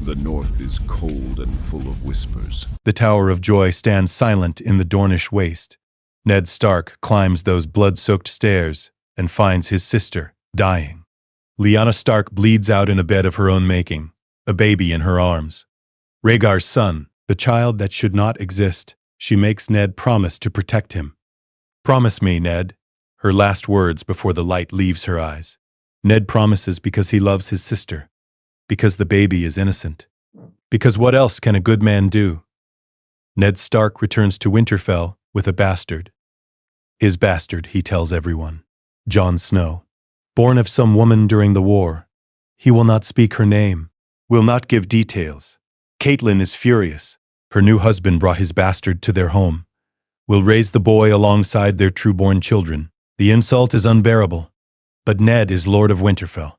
The north is cold and full of whispers. The Tower of Joy stands silent in the Dornish waste. Ned Stark climbs those blood-soaked stairs and finds his sister dying. Lyanna Stark bleeds out in a bed of her own making, a baby in her arms. Rhaegar's son, the child that should not exist, she makes Ned promise to protect him. "Promise me, Ned," her last words before the light leaves her eyes. Ned promises because he loves his sister, because the baby is innocent, because what else can a good man do? Ned Stark returns to Winterfell with a bastard. His bastard, he tells everyone. Jon Snow. Born of some woman during the war. He will not speak her name, will not give details. Catelyn is furious. Her new husband brought his bastard to their home. Will raise the boy alongside their true-born children. The insult is unbearable. But Ned is Lord of Winterfell.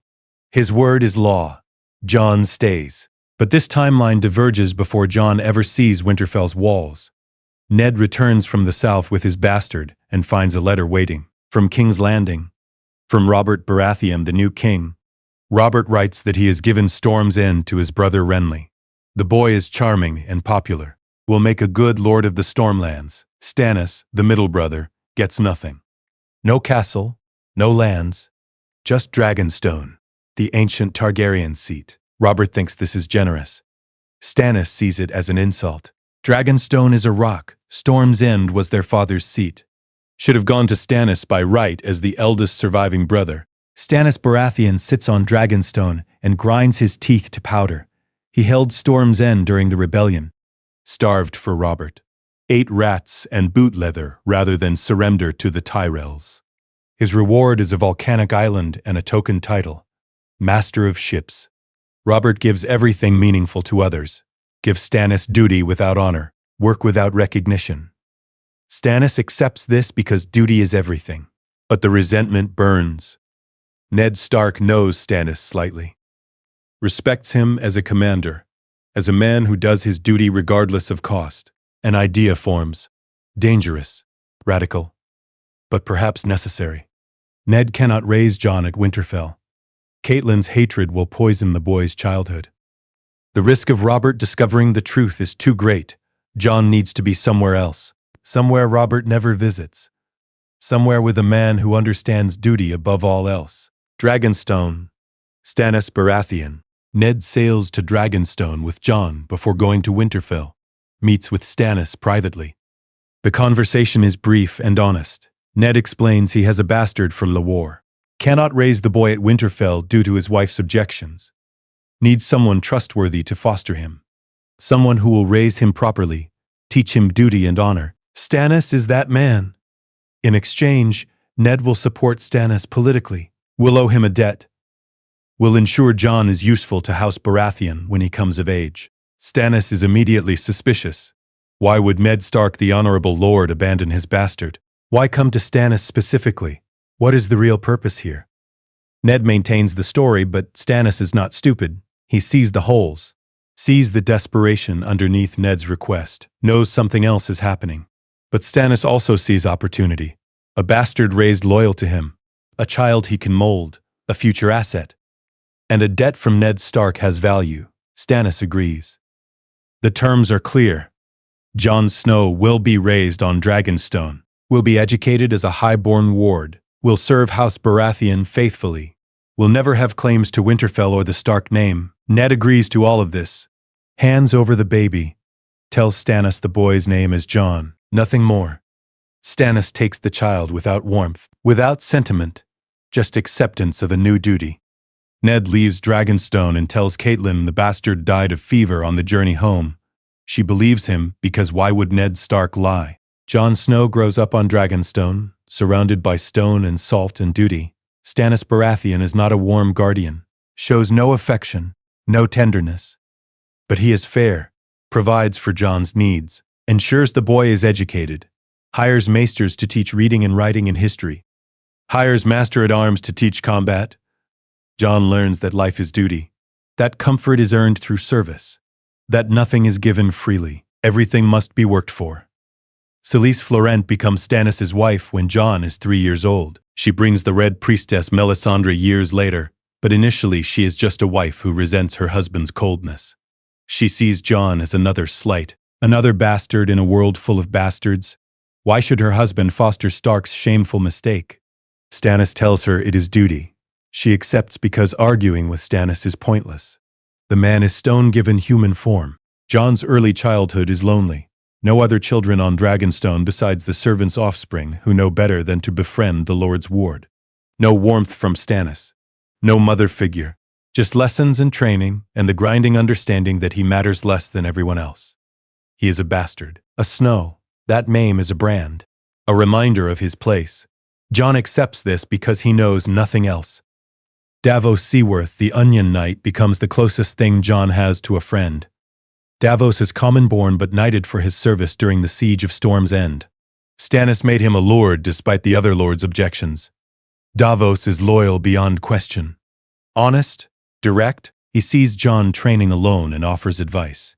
His word is law. Jon stays. But this timeline diverges before Jon ever sees Winterfell's walls. Ned returns from the south with his bastard and finds a letter waiting. From King's Landing. From Robert Baratheon, the new king. Robert writes that he has given Storm's End to his brother Renly. The boy is charming and popular. Will make a good lord of the Stormlands. Stannis, the middle brother, gets nothing. No castle, no lands, just Dragonstone, the ancient Targaryen seat. Robert thinks this is generous. Stannis sees it as an insult. Dragonstone is a rock. Storm's End was their father's seat. Should have gone to Stannis by right as the eldest surviving brother. Stannis Baratheon sits on Dragonstone and grinds his teeth to powder. He held Storm's End during the rebellion. Starved for Robert. Ate rats and boot leather rather than surrender to the Tyrells. His reward is a volcanic island and a token title. Master of Ships. Robert gives everything meaningful to others. Gives Stannis duty without honor. Work without recognition. Stannis accepts this because duty is everything. But the resentment burns. Ned Stark knows Stannis slightly. Respects him as a commander, as a man who does his duty regardless of cost. An idea forms. Dangerous, radical, but perhaps necessary. Ned cannot raise Jon at Winterfell. Catelyn's hatred will poison the boy's childhood. The risk of Robert discovering the truth is too great. Jon needs to be somewhere else. Somewhere Robert never visits. Somewhere with a man who understands duty above all else. Dragonstone. Stannis Baratheon. Ned sails to Dragonstone with Jon before going to Winterfell. Meets with Stannis privately. The conversation is brief and honest. Ned explains he has a bastard from the war. Cannot raise the boy at Winterfell due to his wife's objections. Needs someone trustworthy to foster him. Someone who will raise him properly, teach him duty and honor. Stannis is that man. In exchange, Ned will support Stannis politically, will owe him a debt, will ensure Jon is useful to House Baratheon when he comes of age. Stannis is immediately suspicious. Why would Ned Stark, the honorable lord, abandon his bastard? Why come to Stannis specifically? What is the real purpose here? Ned maintains the story, but Stannis is not stupid. He sees the holes, sees the desperation underneath Ned's request, knows something else is happening. But Stannis also sees opportunity. A bastard raised loyal to him, a child he can mold, a future asset. And a debt from Ned Stark has value. Stannis agrees. The terms are clear. Jon Snow will be raised on Dragonstone, will be educated as a highborn ward, will serve House Baratheon faithfully, will never have claims to Winterfell or the Stark name. Ned agrees to all of this. Hands over the baby. Tells Stannis the boy's name is Jon. Nothing more. Stannis takes the child without warmth, without sentiment, just acceptance of a new duty. Ned leaves Dragonstone and tells Catelyn the bastard died of fever on the journey home. She believes him because why would Ned Stark lie? Jon Snow grows up on Dragonstone, surrounded by stone and salt and duty. Stannis Baratheon is not a warm guardian, shows no affection, no tenderness. But he is fair, provides for Jon's needs, ensures the boy is educated, hires maesters to teach reading and writing and history, hires master-at-arms to teach combat. Jon learns that life is duty, that comfort is earned through service, that nothing is given freely, everything must be worked for. Selyse Florent becomes Stannis' wife when Jon is 3 years old. She brings the Red Priestess Melisandre years later, but initially she is just a wife who resents her husband's coldness. She sees Jon as another slight, another bastard in a world full of bastards. Why should her husband foster Stark's shameful mistake? Stannis tells her it is duty. She accepts because arguing with Stannis is pointless. The man is stone-given human form. Jon's early childhood is lonely. No other children on Dragonstone besides the servant's offspring who know better than to befriend the Lord's ward. No warmth from Stannis. No mother figure. Just lessons and training and the grinding understanding that he matters less than everyone else. He is a bastard. A Snow. That name is a brand. A reminder of his place. Jon accepts this because he knows nothing else. Davos Seaworth, the Onion Knight, becomes the closest thing Jon has to a friend. Davos is common-born but knighted for his service during the siege of Storm's End. Stannis made him a lord despite the other lords' objections. Davos is loyal beyond question. Honest, direct, he sees Jon training alone and offers advice.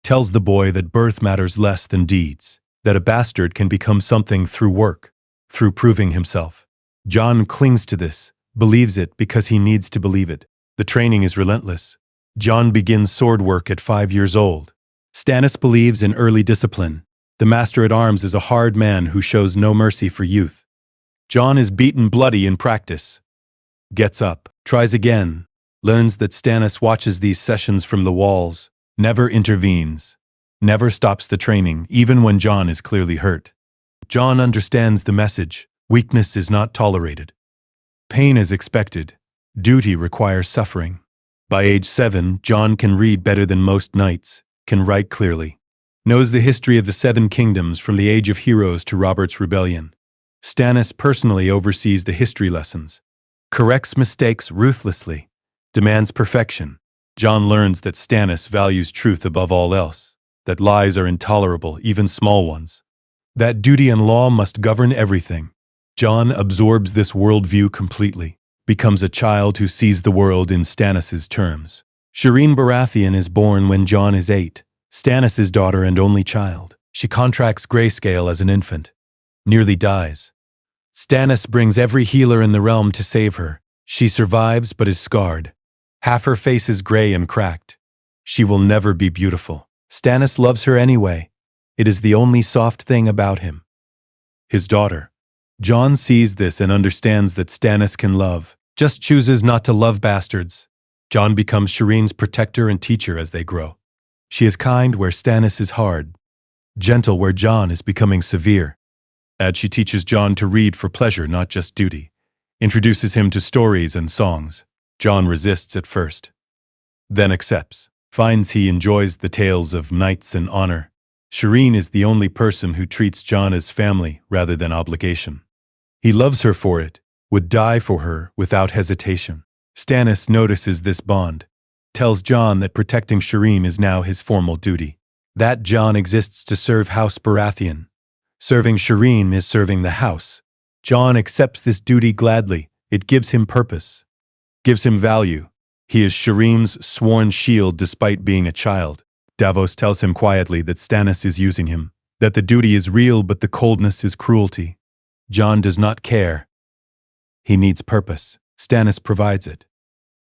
Tells the boy that birth matters less than deeds, that a bastard can become something through work, through proving himself. Jon clings to this, believes it because he needs to believe it. The training is relentless. Jon begins sword work at 5 years old. Stannis believes in early discipline. The Master-at-Arms is a hard man who shows no mercy for youth. Jon is beaten bloody in practice. Gets up, tries again, learns that Stannis watches these sessions from the walls, never intervenes, never stops the training, even when Jon is clearly hurt. Jon understands the message. Weakness is not tolerated. Pain is expected. Duty requires suffering. By age 7, Jon can read better than most knights, can write clearly, knows the history of the 7 kingdoms from the Age of Heroes to Robert's Rebellion. Stannis personally oversees the history lessons, corrects mistakes ruthlessly, demands perfection. Jon learns that Stannis values truth above all else, that lies are intolerable, even small ones, that duty and law must govern everything. Jon absorbs this worldview completely, becomes a child who sees the world in Stannis' terms. Shireen Baratheon is born when Jon is 8, Stannis' daughter and only child. She contracts grayscale as an infant, nearly dies. Stannis brings every healer in the realm to save her. She survives but is scarred. Half her face is gray and cracked. She will never be beautiful. Stannis loves her anyway. It is the only soft thing about him. His daughter. Jon sees this and understands that Stannis can love, just chooses not to love bastards. Jon becomes Shireen's protector and teacher as they grow. She is kind where Stannis is hard, gentle where Jon is becoming severe. And she teaches Jon to read for pleasure, not just duty. Introduces him to stories and songs. Jon resists at first, then accepts. Finds he enjoys the tales of knights and honor. Shireen is the only person who treats Jon as family rather than obligation. He loves her for it, would die for her without hesitation. Stannis notices this bond, tells Jon that protecting Shireen is now his formal duty. That Jon exists to serve House Baratheon. Serving Shireen is serving the house. Jon accepts this duty gladly. It gives him purpose, gives him value. He is Shireen's sworn shield despite being a child. Davos tells him quietly that Stannis is using him, that the duty is real but the coldness is cruelty. Jon does not care. He needs purpose. Stannis provides it.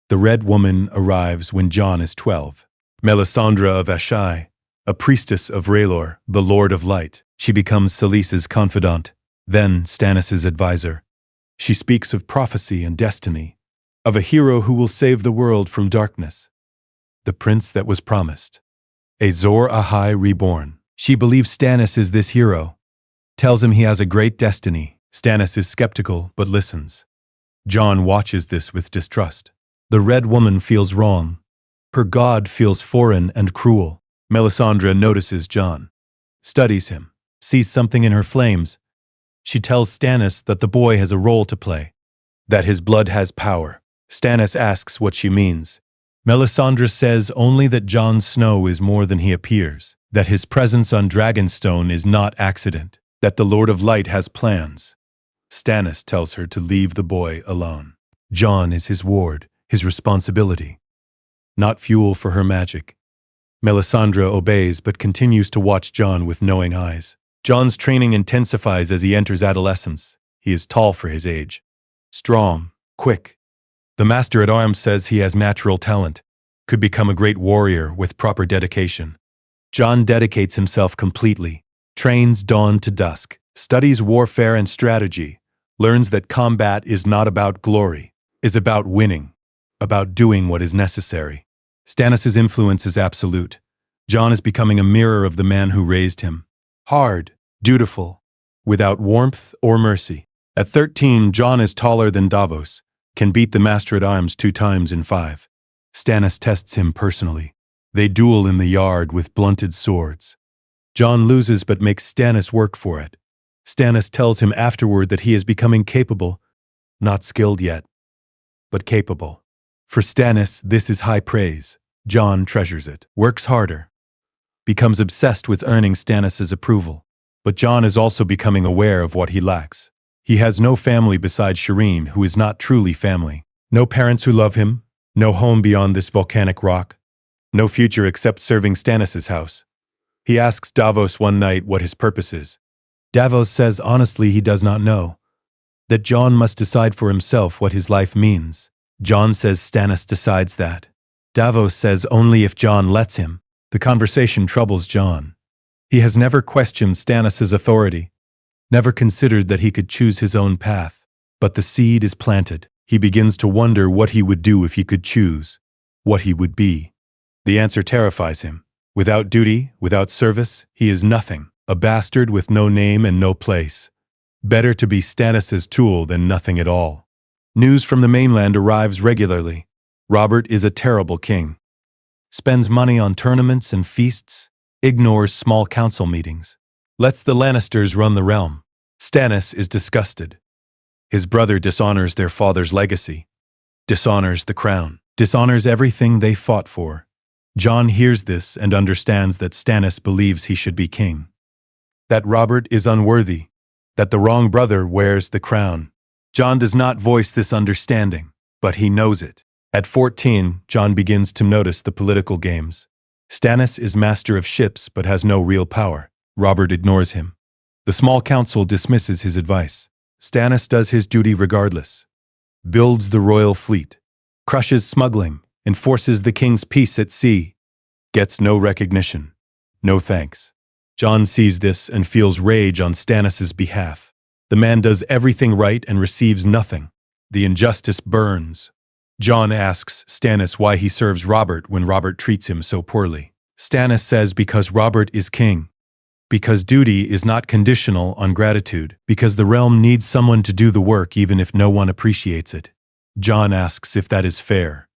The Red Woman arrives when Jon is 12. Melisandre of Ashai, a priestess of Rhaelor, the Lord of Light. She becomes Selyse's confidant, then Stannis' advisor. She speaks of prophecy and destiny, of a hero who will save the world from darkness. The prince that was promised. Azor Ahai reborn. She believes Stannis is this hero. Tells him he has a great destiny. Stannis is skeptical but listens. Jon watches this with distrust. The Red Woman feels wrong. Her god feels foreign and cruel. Melisandre notices Jon, studies him, sees something in her flames. She tells Stannis that the boy has a role to play, that his blood has power. Stannis asks what she means. Melisandre says only that Jon Snow is more than he appears, that his presence on Dragonstone is not accident, that the Lord of Light has plans. Stannis tells her to leave the boy alone. Jon is his ward, his responsibility, not fuel for her magic. Melisandre obeys but continues to watch Jon with knowing eyes. Jon's training intensifies as he enters adolescence. He is tall for his age, strong, quick. The Master-at-Arms says he has natural talent. could become a great warrior with proper dedication. Jon dedicates himself completely, trains dawn to dusk, studies warfare and strategy, learns that combat is not about glory, is about winning, about doing what is necessary. Stannis' influence is absolute. Jon is becoming a mirror of the man who raised him. Hard, dutiful, without warmth or mercy. At 13, Jon is taller than Davos, can beat the Master-at-Arms 2 times in 5. Stannis tests him personally. They duel in the yard with blunted swords. Jon loses but makes Stannis work for it. Stannis tells him afterward that he is becoming capable, not skilled yet, but capable. For Stannis, this is high praise. Jon treasures it, works harder, becomes obsessed with earning Stannis' approval. But Jon is also becoming aware of what he lacks. He has no family besides Shireen, who is not truly family. No parents who love him, no home beyond this volcanic rock, no future except serving Stannis' house. He asks Davos one night what his purpose is. Davos says honestly he does not know, that Jon must decide for himself what his life means. Jon says Stannis decides that. Davos says only if Jon lets him. The conversation troubles Jon. He has never questioned Stannis' authority, never considered that he could choose his own path. But the seed is planted. He begins to wonder what he would do if he could choose, what he would be. The answer terrifies him. Without duty, without service, he is nothing, a bastard with no name and no place. Better to be Stannis' tool than nothing at all. News from the mainland arrives regularly. Robert is a terrible king. Spends money on tournaments and feasts, ignores small council meetings, lets the Lannisters run the realm. Stannis is disgusted. His brother dishonors their father's legacy, dishonors the crown, dishonors everything they fought for. Jon hears this and understands that Stannis believes he should be king, that Robert is unworthy, that the wrong brother wears the crown. Jon does not voice this understanding, but he knows it. At 14, Jon begins to notice the political games. Stannis is master of ships but has no real power. Robert ignores him. The small council dismisses his advice. Stannis does his duty regardless, builds the royal fleet, crushes smuggling, enforces the king's peace at sea, gets no recognition, no thanks. Jon sees this and feels rage on Stannis' behalf. The man does everything right and receives nothing. The injustice burns. Jon asks Stannis why he serves Robert when Robert treats him so poorly. Stannis says because Robert is king. Because duty is not conditional on gratitude, because the realm needs someone to do the work even if no one appreciates it. Jon asks if that is fair.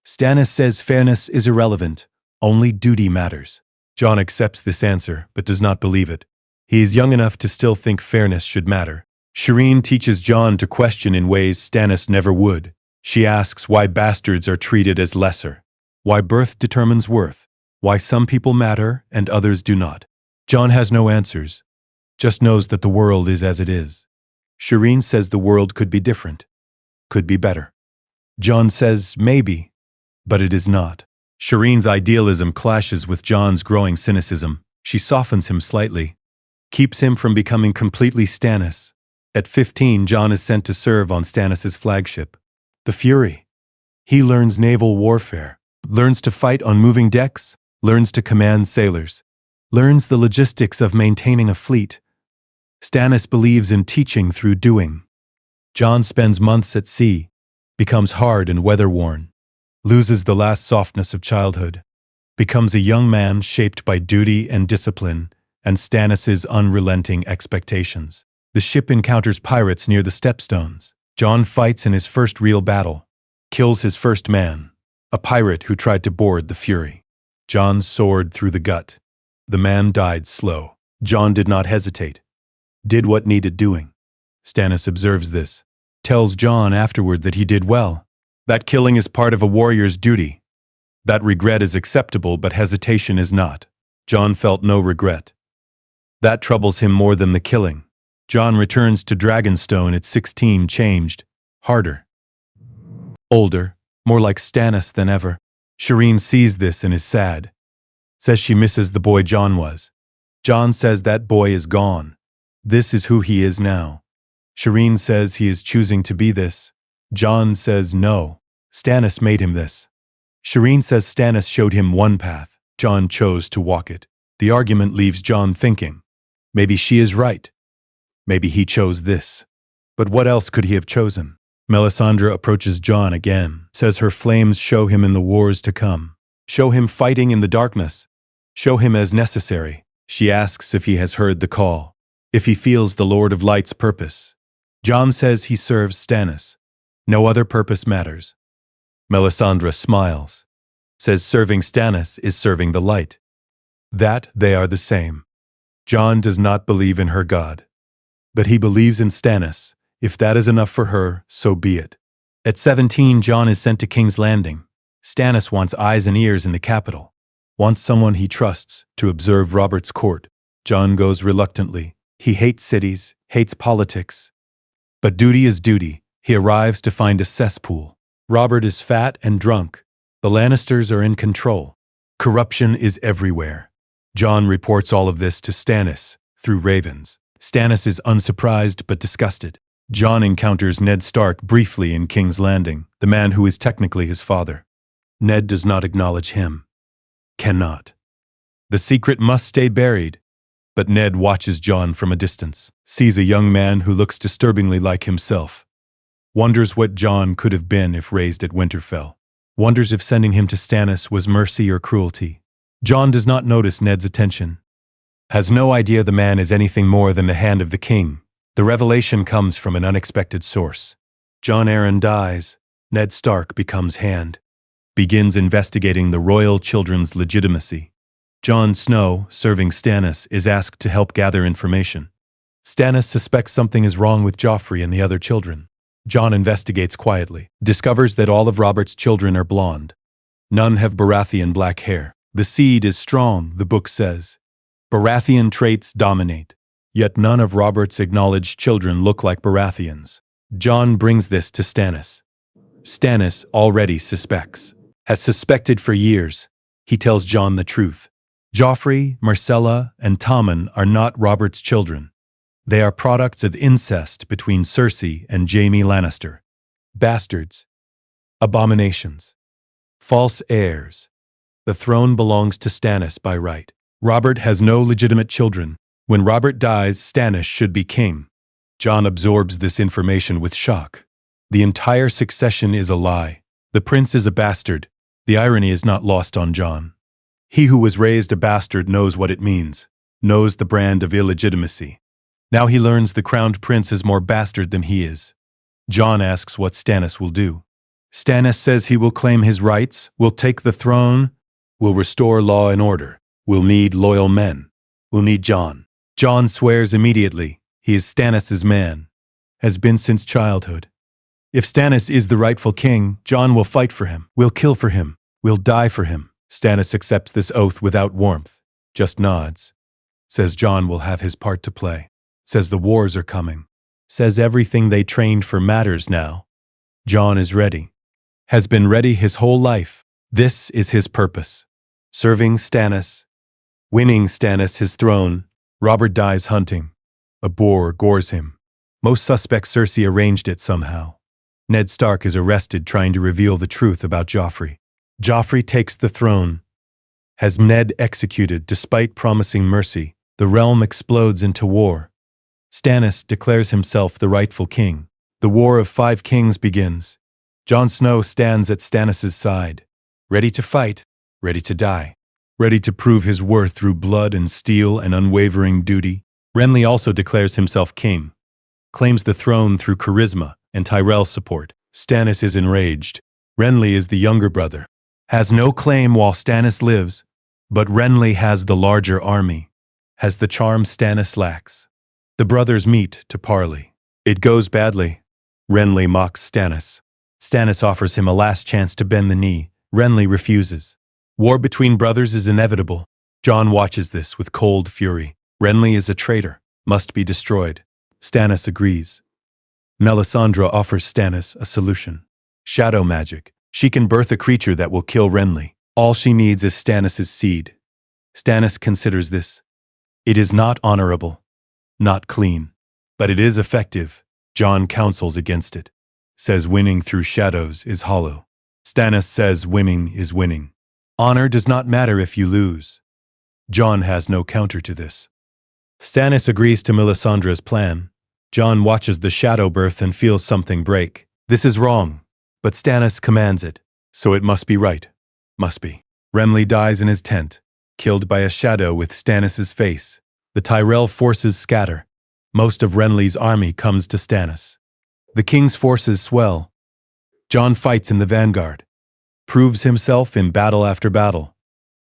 Stannis says fairness is irrelevant, only duty matters. Jon accepts this answer, but does not believe it. He is young enough to still think fairness should matter. Shireen teaches Jon to question in ways Stannis never would. She asks why bastards are treated as lesser, why birth determines worth, why some people matter and others do not. Jon has no answers, just knows that the world is as it is. Shireen says the world could be different, could be better. Jon says maybe, but it is not. Shireen's idealism clashes with Jon's growing cynicism. She softens him slightly, keeps him from becoming completely Stannis. At 15, Jon is sent to serve on Stannis' flagship, the Fury. He learns naval warfare, learns to fight on moving decks, learns to command sailors, learns the logistics of maintaining a fleet. Stannis believes in teaching through doing. Jon spends months at sea, becomes hard and weather-worn, loses the last softness of childhood, becomes a young man shaped by duty and discipline and Stannis' unrelenting expectations. The ship encounters pirates near the Stepstones. Jon fights in his first real battle, kills his first man, a pirate who tried to board the Fury. Jon soared through the gut. The man died slow. Jon did not hesitate, did what needed doing. Stannis observes this, tells Jon afterward that he did well. That killing is part of a warrior's duty. That regret is acceptable, but hesitation is not. Jon felt no regret. That troubles him more than the killing. Jon returns to Dragonstone at 16, changed, harder, older, more like Stannis than ever. Shireen sees this and is sad. Says she misses the boy Jon was. Jon says that boy is gone. This is who he is now. Shireen says he is choosing to be this. Jon says no. Stannis made him this. Shireen says Stannis showed him one path. Jon chose to walk it. The argument leaves Jon thinking, maybe she is right. Maybe he chose this. But what else could he have chosen? Melisandre approaches Jon again, says her flames show him in the wars to come. Show him fighting in the darkness. Show him as necessary. She asks if he has heard the call, if he feels the Lord of Light's purpose. Jon says he serves Stannis. No other purpose matters. Melisandre smiles, says serving Stannis is serving the light. That they are the same. Jon does not believe in her God, but he believes in Stannis. If that is enough for her, so be it. At 17, Jon is sent to King's Landing. Stannis wants eyes and ears in the capital, wants someone he trusts to observe Robert's court. Jon goes reluctantly. He hates cities, hates politics. But duty is duty. He arrives to find a cesspool. Robert is fat and drunk. The Lannisters are in control. Corruption is everywhere. Jon reports all of this to Stannis through ravens. Stannis is unsurprised but disgusted. Jon encounters Ned Stark briefly in King's Landing, the man who is technically his father. Ned does not acknowledge him. Cannot. The secret must stay buried. But Ned watches Jon from a distance, sees a young man who looks disturbingly like himself. Wonders what Jon could have been if raised at Winterfell. Wonders if sending him to Stannis was mercy or cruelty. Jon does not notice Ned's attention. Has no idea the man is anything more than the hand of the king. The revelation comes from an unexpected source. Jon Arryn dies. Ned Stark becomes hand. Begins investigating the royal children's legitimacy. Jon Snow, serving Stannis, is asked to help gather information. Stannis suspects something is wrong with Joffrey and the other children. Jon investigates quietly, discovers that all of Robert's children are blonde. None have Baratheon black hair. The seed is strong, the book says. Baratheon traits dominate. Yet none of Robert's acknowledged children look like Baratheons. Jon brings this to Stannis. Stannis already suspects. Has suspected for years. He tells Jon the truth. Joffrey, Myrcella, and Tommen are not Robert's children. They are products of incest between Cersei and Jaime Lannister. Bastards. Abominations. False heirs. The throne belongs to Stannis by right. Robert has no legitimate children. When Robert dies, Stannis should be king. Jon absorbs this information with shock. The entire succession is a lie. The prince is a bastard. The irony is not lost on Jon. He who was raised a bastard knows what it means, knows the brand of illegitimacy. Now he learns the crowned prince is more bastard than he is. Jon asks what Stannis will do. Stannis says he will claim his rights, will take the throne, will restore law and order, will need loyal men, will need Jon. Jon swears immediately. He is Stannis' man, has been since childhood. If Stannis is the rightful king, Jon will fight for him, will kill for him, will die for him. Stannis accepts this oath without warmth, just nods. Says Jon will have his part to play. Says the wars are coming. Says everything they trained for matters now. Jon is ready. Has been ready his whole life. This is his purpose. Serving Stannis. Winning Stannis his throne. Robert dies hunting. A boar gores him. Most suspect Cersei arranged it somehow. Ned Stark is arrested trying to reveal the truth about Joffrey. Joffrey takes the throne. Has Ned executed despite promising mercy. The realm explodes into war. Stannis declares himself the rightful king. The War of 5 Kings begins. Jon Snow stands at Stannis' side, ready to fight, ready to die, ready to prove his worth through blood and steel and unwavering duty. Renly also declares himself king, claims the throne through charisma and Tyrell's support. Stannis is enraged. Renly is the younger brother, has no claim while Stannis lives, but Renly has the larger army, has the charm Stannis lacks. The brothers meet to parley. It goes badly. Renly mocks Stannis. Stannis offers him a last chance to bend the knee. Renly refuses. War between brothers is inevitable. Jon watches this with cold fury. Renly is a traitor, must be destroyed. Stannis agrees. Melisandre offers Stannis a solution. Shadow magic. She can birth a creature that will kill Renly. All she needs is Stannis' seed. Stannis considers this. It is not honorable, not clean, but it is effective. Jon counsels against it. Says winning through shadows is hollow. Stannis says winning is winning. Honor does not matter if you lose. Jon has no counter to this. Stannis agrees to Melisandre's plan. Jon watches the shadow birth and feels something break. This is wrong, but Stannis commands it, so it must be right. Must be. Renly dies in his tent, killed by a shadow with Stannis's face. The Tyrell forces scatter. Most of Renly's army comes to Stannis. The king's forces swell. Jon fights in the vanguard, proves himself in battle after battle,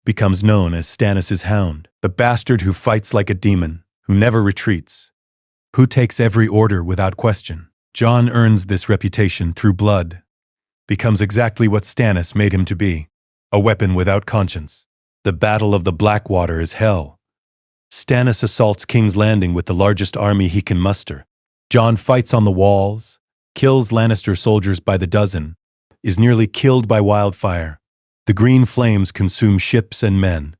becomes known as Stannis's hound, the bastard who fights like a demon, who never retreats, who takes every order without question. Jon earns this reputation through blood, becomes exactly what Stannis made him to be, a weapon without conscience. The Battle of the Blackwater is hell. Stannis assaults King's Landing with the largest army he can muster. Jon fights on the walls, kills Lannister soldiers by the dozen, is nearly killed by wildfire. The green flames consume ships and men.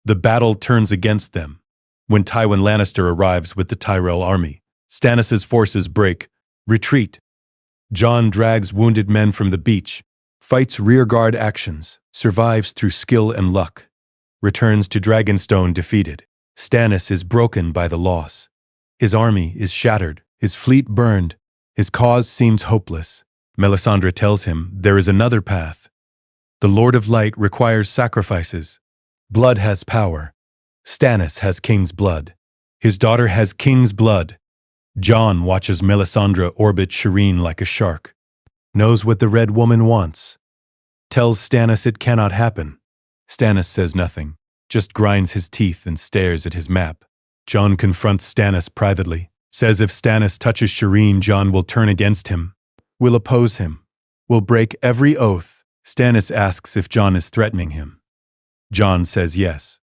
The battle turns against them. When Tywin Lannister arrives with the Tyrell army, Stannis' forces break, retreat. Jon drags wounded men from the beach, fights rearguard actions, survives through skill and luck, returns to Dragonstone defeated. Stannis is broken by the loss. His army is shattered, his fleet burned, his cause seems hopeless. Melisandre tells him there is another path. The Lord of Light requires sacrifices. Blood has power. Stannis has king's blood. His daughter has king's blood. Jon watches Melisandre orbit Shireen like a shark. Knows what the Red Woman wants. Tells Stannis it cannot happen. Stannis says nothing, just grinds his teeth and stares at his map. Jon confronts Stannis privately, says if Stannis touches Shireen, Jon will turn against him, will oppose him, will break every oath. Stannis asks if Jon is threatening him. Jon says yes.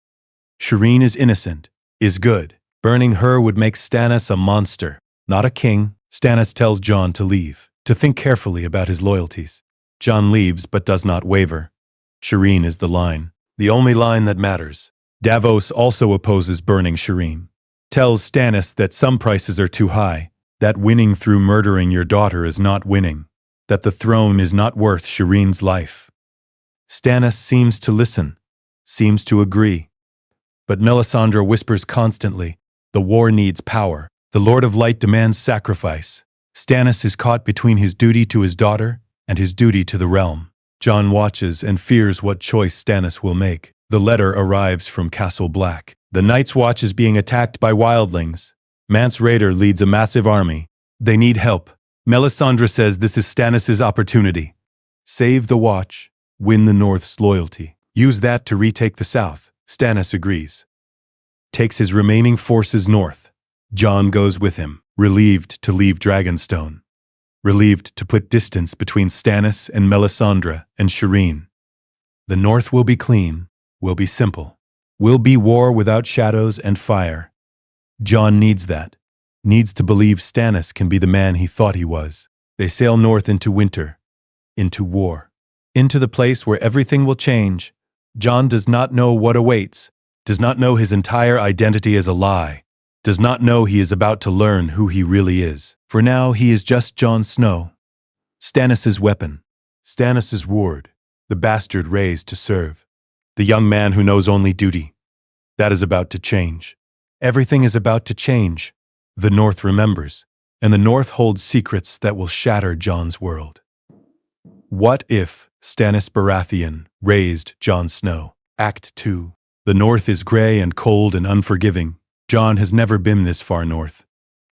Shireen is innocent, is good. Burning her would make Stannis a monster, not a king. Stannis tells Jon to leave, to think carefully about his loyalties. Jon leaves but does not waver. Shireen is the line, the only line that matters. Davos also opposes burning Shireen. Tells Stannis that some prices are too high, that winning through murdering your daughter is not winning, that the throne is not worth Shireen's life. Stannis seems to listen, seems to agree. But Melisandre whispers constantly, the war needs power. The Lord of Light demands sacrifice. Stannis is caught between his duty to his daughter and his duty to the realm. Jon watches and fears what choice Stannis will make. The letter arrives from Castle Black. The Night's Watch is being attacked by wildlings. Mance Rayder leads a massive army. They need help. Melisandre says this is Stannis' opportunity. Save the Watch, win the North's loyalty. Use that to retake the South. Stannis agrees. Takes his remaining forces north. Jon goes with him, relieved to leave Dragonstone. Relieved to put distance between Stannis and Melisandre and Shireen. The North will be clean, will be simple. Will be war without shadows and fire. Jon needs that. Needs to believe Stannis can be the man he thought he was. They sail north into winter, into war, into the place where everything will change. Jon does not know what awaits, does not know his entire identity is a lie, does not know he is about to learn who he really is. For now, he is just Jon Snow. Stannis' weapon, Stannis' ward, the bastard raised to serve, the young man who knows only duty. That is about to change. Everything is about to change. The North remembers, and the North holds secrets that will shatter Jon's world. What if Stannis Baratheon raised Jon Snow? Act 2. The North is gray and cold and unforgiving. Jon has never been this far north.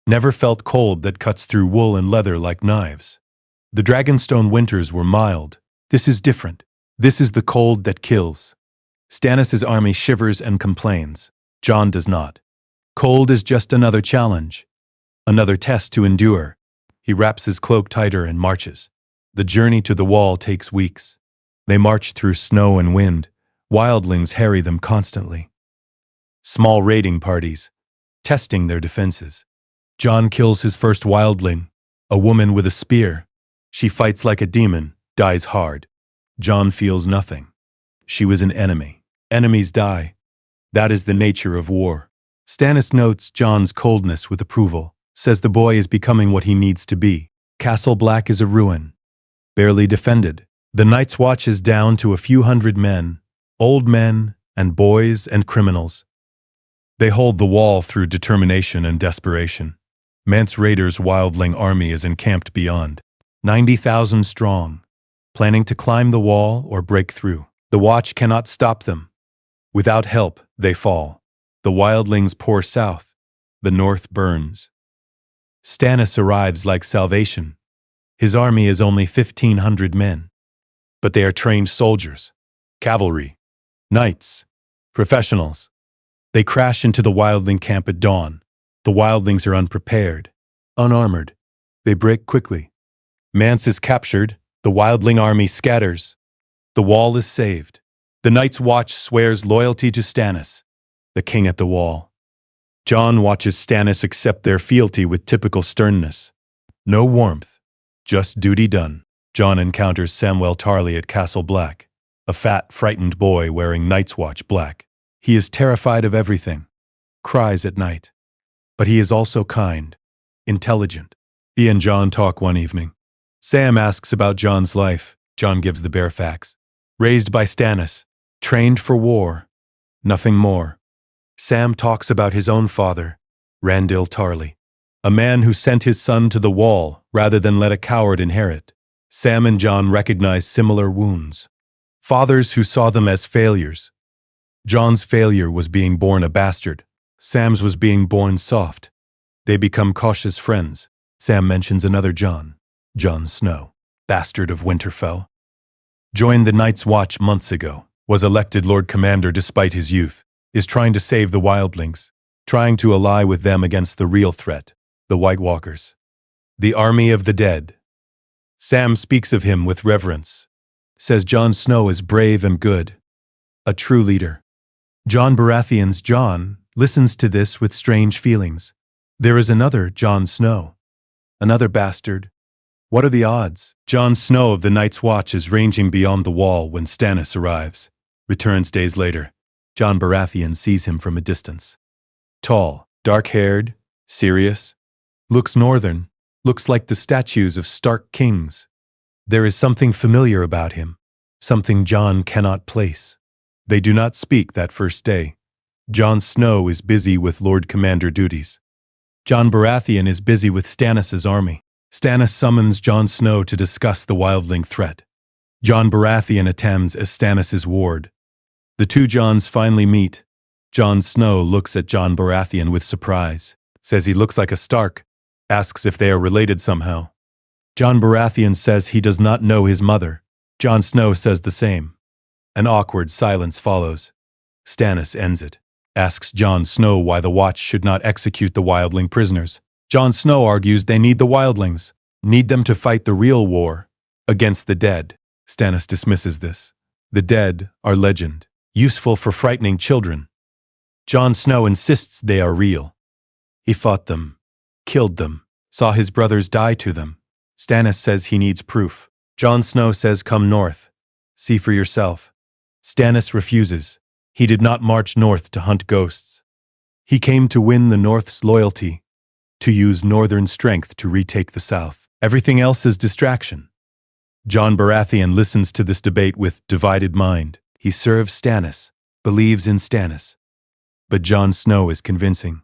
Never felt cold that cuts through wool and leather like knives. The Dragonstone winters were mild. This is different. This is the cold that kills. Stannis' army shivers and complains. Jon does not. Cold is just another challenge, another test to endure. He wraps his cloak tighter and marches. The journey to the wall takes weeks. They march through snow and wind. Wildlings harry them constantly. Small raiding parties, testing their defenses. Jon kills his first wildling, a woman with a spear. She fights like a demon, dies hard. Jon feels nothing. She was an enemy. Enemies die. That is the nature of war. Stannis notes Jon's coldness with approval, says the boy is becoming what he needs to be. Castle Black is a ruin, barely defended. The Night's Watch is down to a few hundred men, old men and boys and criminals. They hold the wall through determination and desperation. Mance Raider's wildling army is encamped beyond, 90,000 strong, planning to climb the wall or break through. The Watch cannot stop them. Without help, they fall. The wildlings pour south. The north burns. Stannis arrives like salvation. His army is only 1,500 men. But they are trained soldiers, cavalry, knights, professionals. They crash into the wildling camp at dawn. The wildlings are unprepared, unarmored. They break quickly. Mance is captured. The wildling army scatters. The wall is saved. The Night's Watch swears loyalty to Stannis, the king at the wall. Jon watches Stannis accept their fealty with typical sternness. No warmth, just duty done. Jon encounters Samwell Tarly at Castle Black, a fat, frightened boy wearing Night's Watch black. He is terrified of everything, cries at night. But he is also kind, intelligent. He and Jon talk one evening. Sam asks about Jon's life. Jon gives the bare facts. Raised by Stannis, trained for war, nothing more. Sam talks about his own father, Randyll Tarly, a man who sent his son to the wall rather than let a coward inherit. Sam and Jon recognize similar wounds. Fathers who saw them as failures. Jon's failure was being born a bastard. Sam's was being born soft. They become cautious friends. Sam mentions another Jon Snow, bastard of Winterfell. Joined the Night's Watch months ago, was elected Lord Commander despite his youth, is trying to save the wildlings, trying to ally with them against the real threat, the White Walkers. The army of the dead. Sam speaks of him with reverence, says Jon Snow is brave and good, a true leader. Jon Baratheon's Jon listens to this with strange feelings. There is another Jon Snow, another bastard. What are the odds? Jon Snow of the Night's Watch is ranging beyond the wall when Stannis arrives. Returns days later. Jon Baratheon sees him from a distance. Tall, dark-haired, serious, looks northern, looks like the statues of Stark kings. There is something familiar about him, something Jon cannot place. They do not speak that first day. Jon Snow is busy with Lord Commander duties. Jon Baratheon is busy with Stannis' army. Stannis summons Jon Snow to discuss the wildling threat. Jon Baratheon attends as Stannis' ward. The two Jons finally meet. Jon Snow looks at Jon Baratheon with surprise, says he looks like a Stark, asks if they are related somehow. Jon Baratheon says he does not know his mother. Jon Snow says the same. An awkward silence follows. Stannis ends it, asks Jon Snow why the Watch should not execute the wildling prisoners. Jon Snow argues they need the wildlings, need them to fight the real war, against the dead. Stannis dismisses this. The dead are legend, useful for frightening children. Jon Snow insists they are real. He fought them, killed them, saw his brothers die to them. Stannis says he needs proof. Jon Snow says come north, see for yourself. Stannis refuses. He did not march north to hunt ghosts. He came to win the North's loyalty, to use northern strength to retake the south. Everything else is distraction. Jon Baratheon listens to this debate with divided mind. He serves Stannis, believes in Stannis. But Jon Snow is convincing,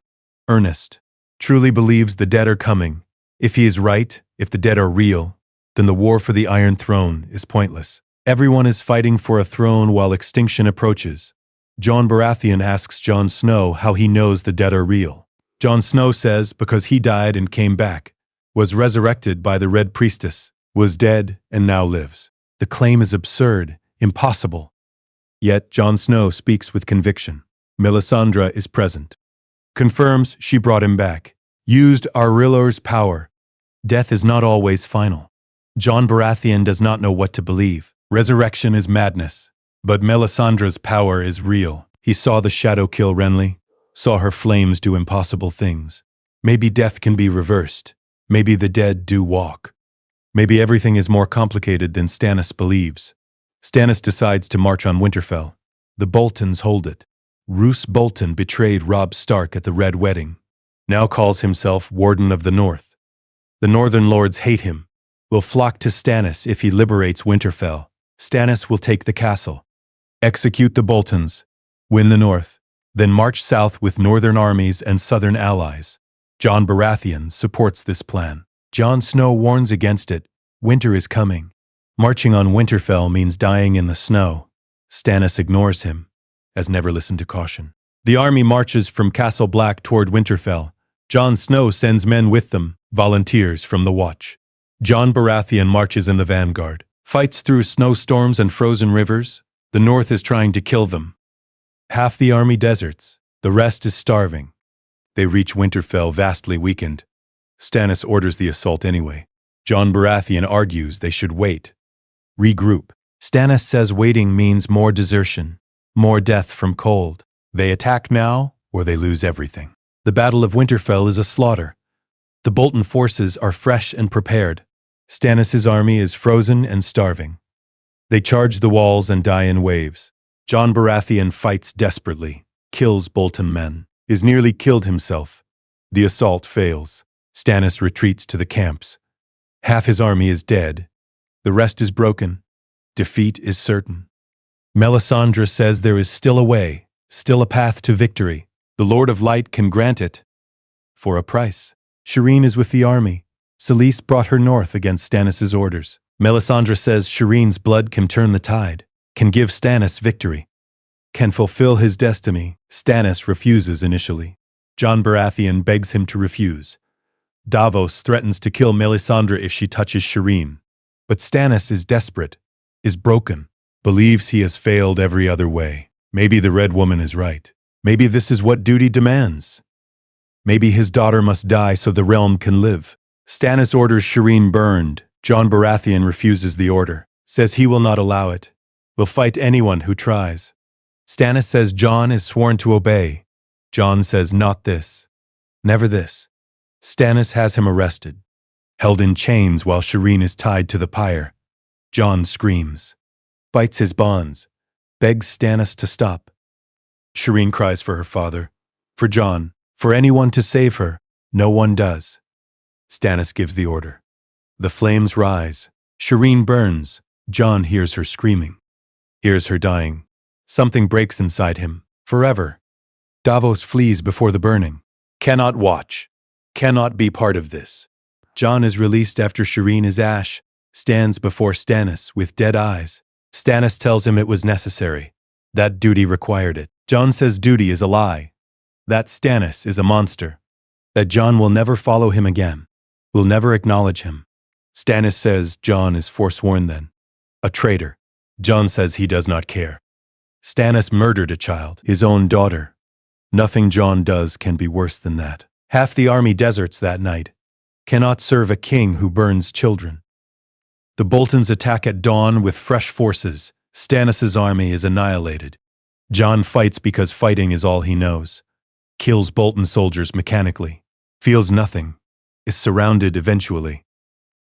earnest, truly believes the dead are coming. If he is right, if the dead are real, then the war for the Iron Throne is pointless. Everyone is fighting for a throne while extinction approaches. Jon Baratheon asks Jon Snow how he knows the dead are real. Jon Snow says because he died and came back, was resurrected by the Red Priestess, was dead and now lives. The claim is absurd, impossible. Yet Jon Snow speaks with conviction. Melisandre is present. Confirms she brought him back. Used Arilor's power. Death is not always final. Jon Baratheon does not know what to believe. Resurrection is madness. But Melisandre's power is real. He saw the shadow kill Renly. Saw her flames do impossible things. Maybe death can be reversed. Maybe the dead do walk. Maybe everything is more complicated than Stannis believes. Stannis decides to march on Winterfell. The Boltons hold it. Roose Bolton betrayed Robb Stark at the Red Wedding. Now calls himself Warden of the North. The Northern Lords hate him, will flock to Stannis if he liberates Winterfell. Stannis will take the castle, execute the Boltons, win the north, then march south with northern armies and southern allies. Jon Baratheon supports this plan. Jon Snow warns against it. Winter is coming. Marching on Winterfell means dying in the snow. Stannis ignores him, has never listened to caution. The army marches from Castle Black toward Winterfell. Jon Snow sends men with them, volunteers from the Watch. Jon Baratheon marches in the vanguard, fights through snowstorms and frozen rivers. The north is trying to kill them. Half the army deserts, the rest is starving. They reach Winterfell vastly weakened. Stannis orders the assault anyway. Jon Baratheon argues they should wait. Regroup. Stannis says waiting means more desertion, more death from cold. They attack now, or they lose everything. The Battle of Winterfell is a slaughter. The Bolton forces are fresh and prepared. Stannis' army is frozen and starving. They charge the walls and die in waves. Jon Baratheon fights desperately, kills Bolton men, is nearly killed himself. The assault fails. Stannis retreats to the camps. Half his army is dead. The rest is broken. Defeat is certain. Melisandre says there is still a way, still a path to victory. The Lord of Light can grant it. For a price. Shireen is with the army. Selyse brought her north against Stannis' orders. Melisandre says Shireen's blood can turn the tide, can give Stannis victory, can fulfill his destiny. Stannis refuses initially. Jon Baratheon begs him to refuse. Davos threatens to kill Melisandre if she touches Shireen. But Stannis is desperate, is broken, believes he has failed every other way. Maybe the Red Woman is right. Maybe this is what duty demands. Maybe his daughter must die so the realm can live. Stannis orders Shireen burned. Jon Baratheon refuses the order, says he will not allow it, will fight anyone who tries. Stannis says Jon is sworn to obey. Jon says not this, never this. Stannis has him arrested, held in chains while Shireen is tied to the pyre. Jon screams, bites his bonds, begs Stannis to stop. Shireen cries for her father, for Jon, for anyone to save her. No one does. Stannis gives the order. The flames rise. Shireen burns. Jon hears her screaming, hears her dying. Something breaks inside him, forever. Davos flees before the burning. Cannot watch. Cannot be part of this. Jon is released after Shireen is ash, stands before Stannis with dead eyes. Stannis tells him it was necessary, that duty required it. Jon says duty is a lie, that Stannis is a monster, that Jon will never follow him again, will never acknowledge him. Stannis says Jon is forsworn then, a traitor. Jon says he does not care. Stannis murdered a child, his own daughter. Nothing Jon does can be worse than that. Half the army deserts that night, cannot serve a king who burns children. The Boltons attack at dawn with fresh forces. Stannis' army is annihilated. Jon fights because fighting is all he knows. Kills Bolton soldiers mechanically. Feels nothing. Is surrounded eventually.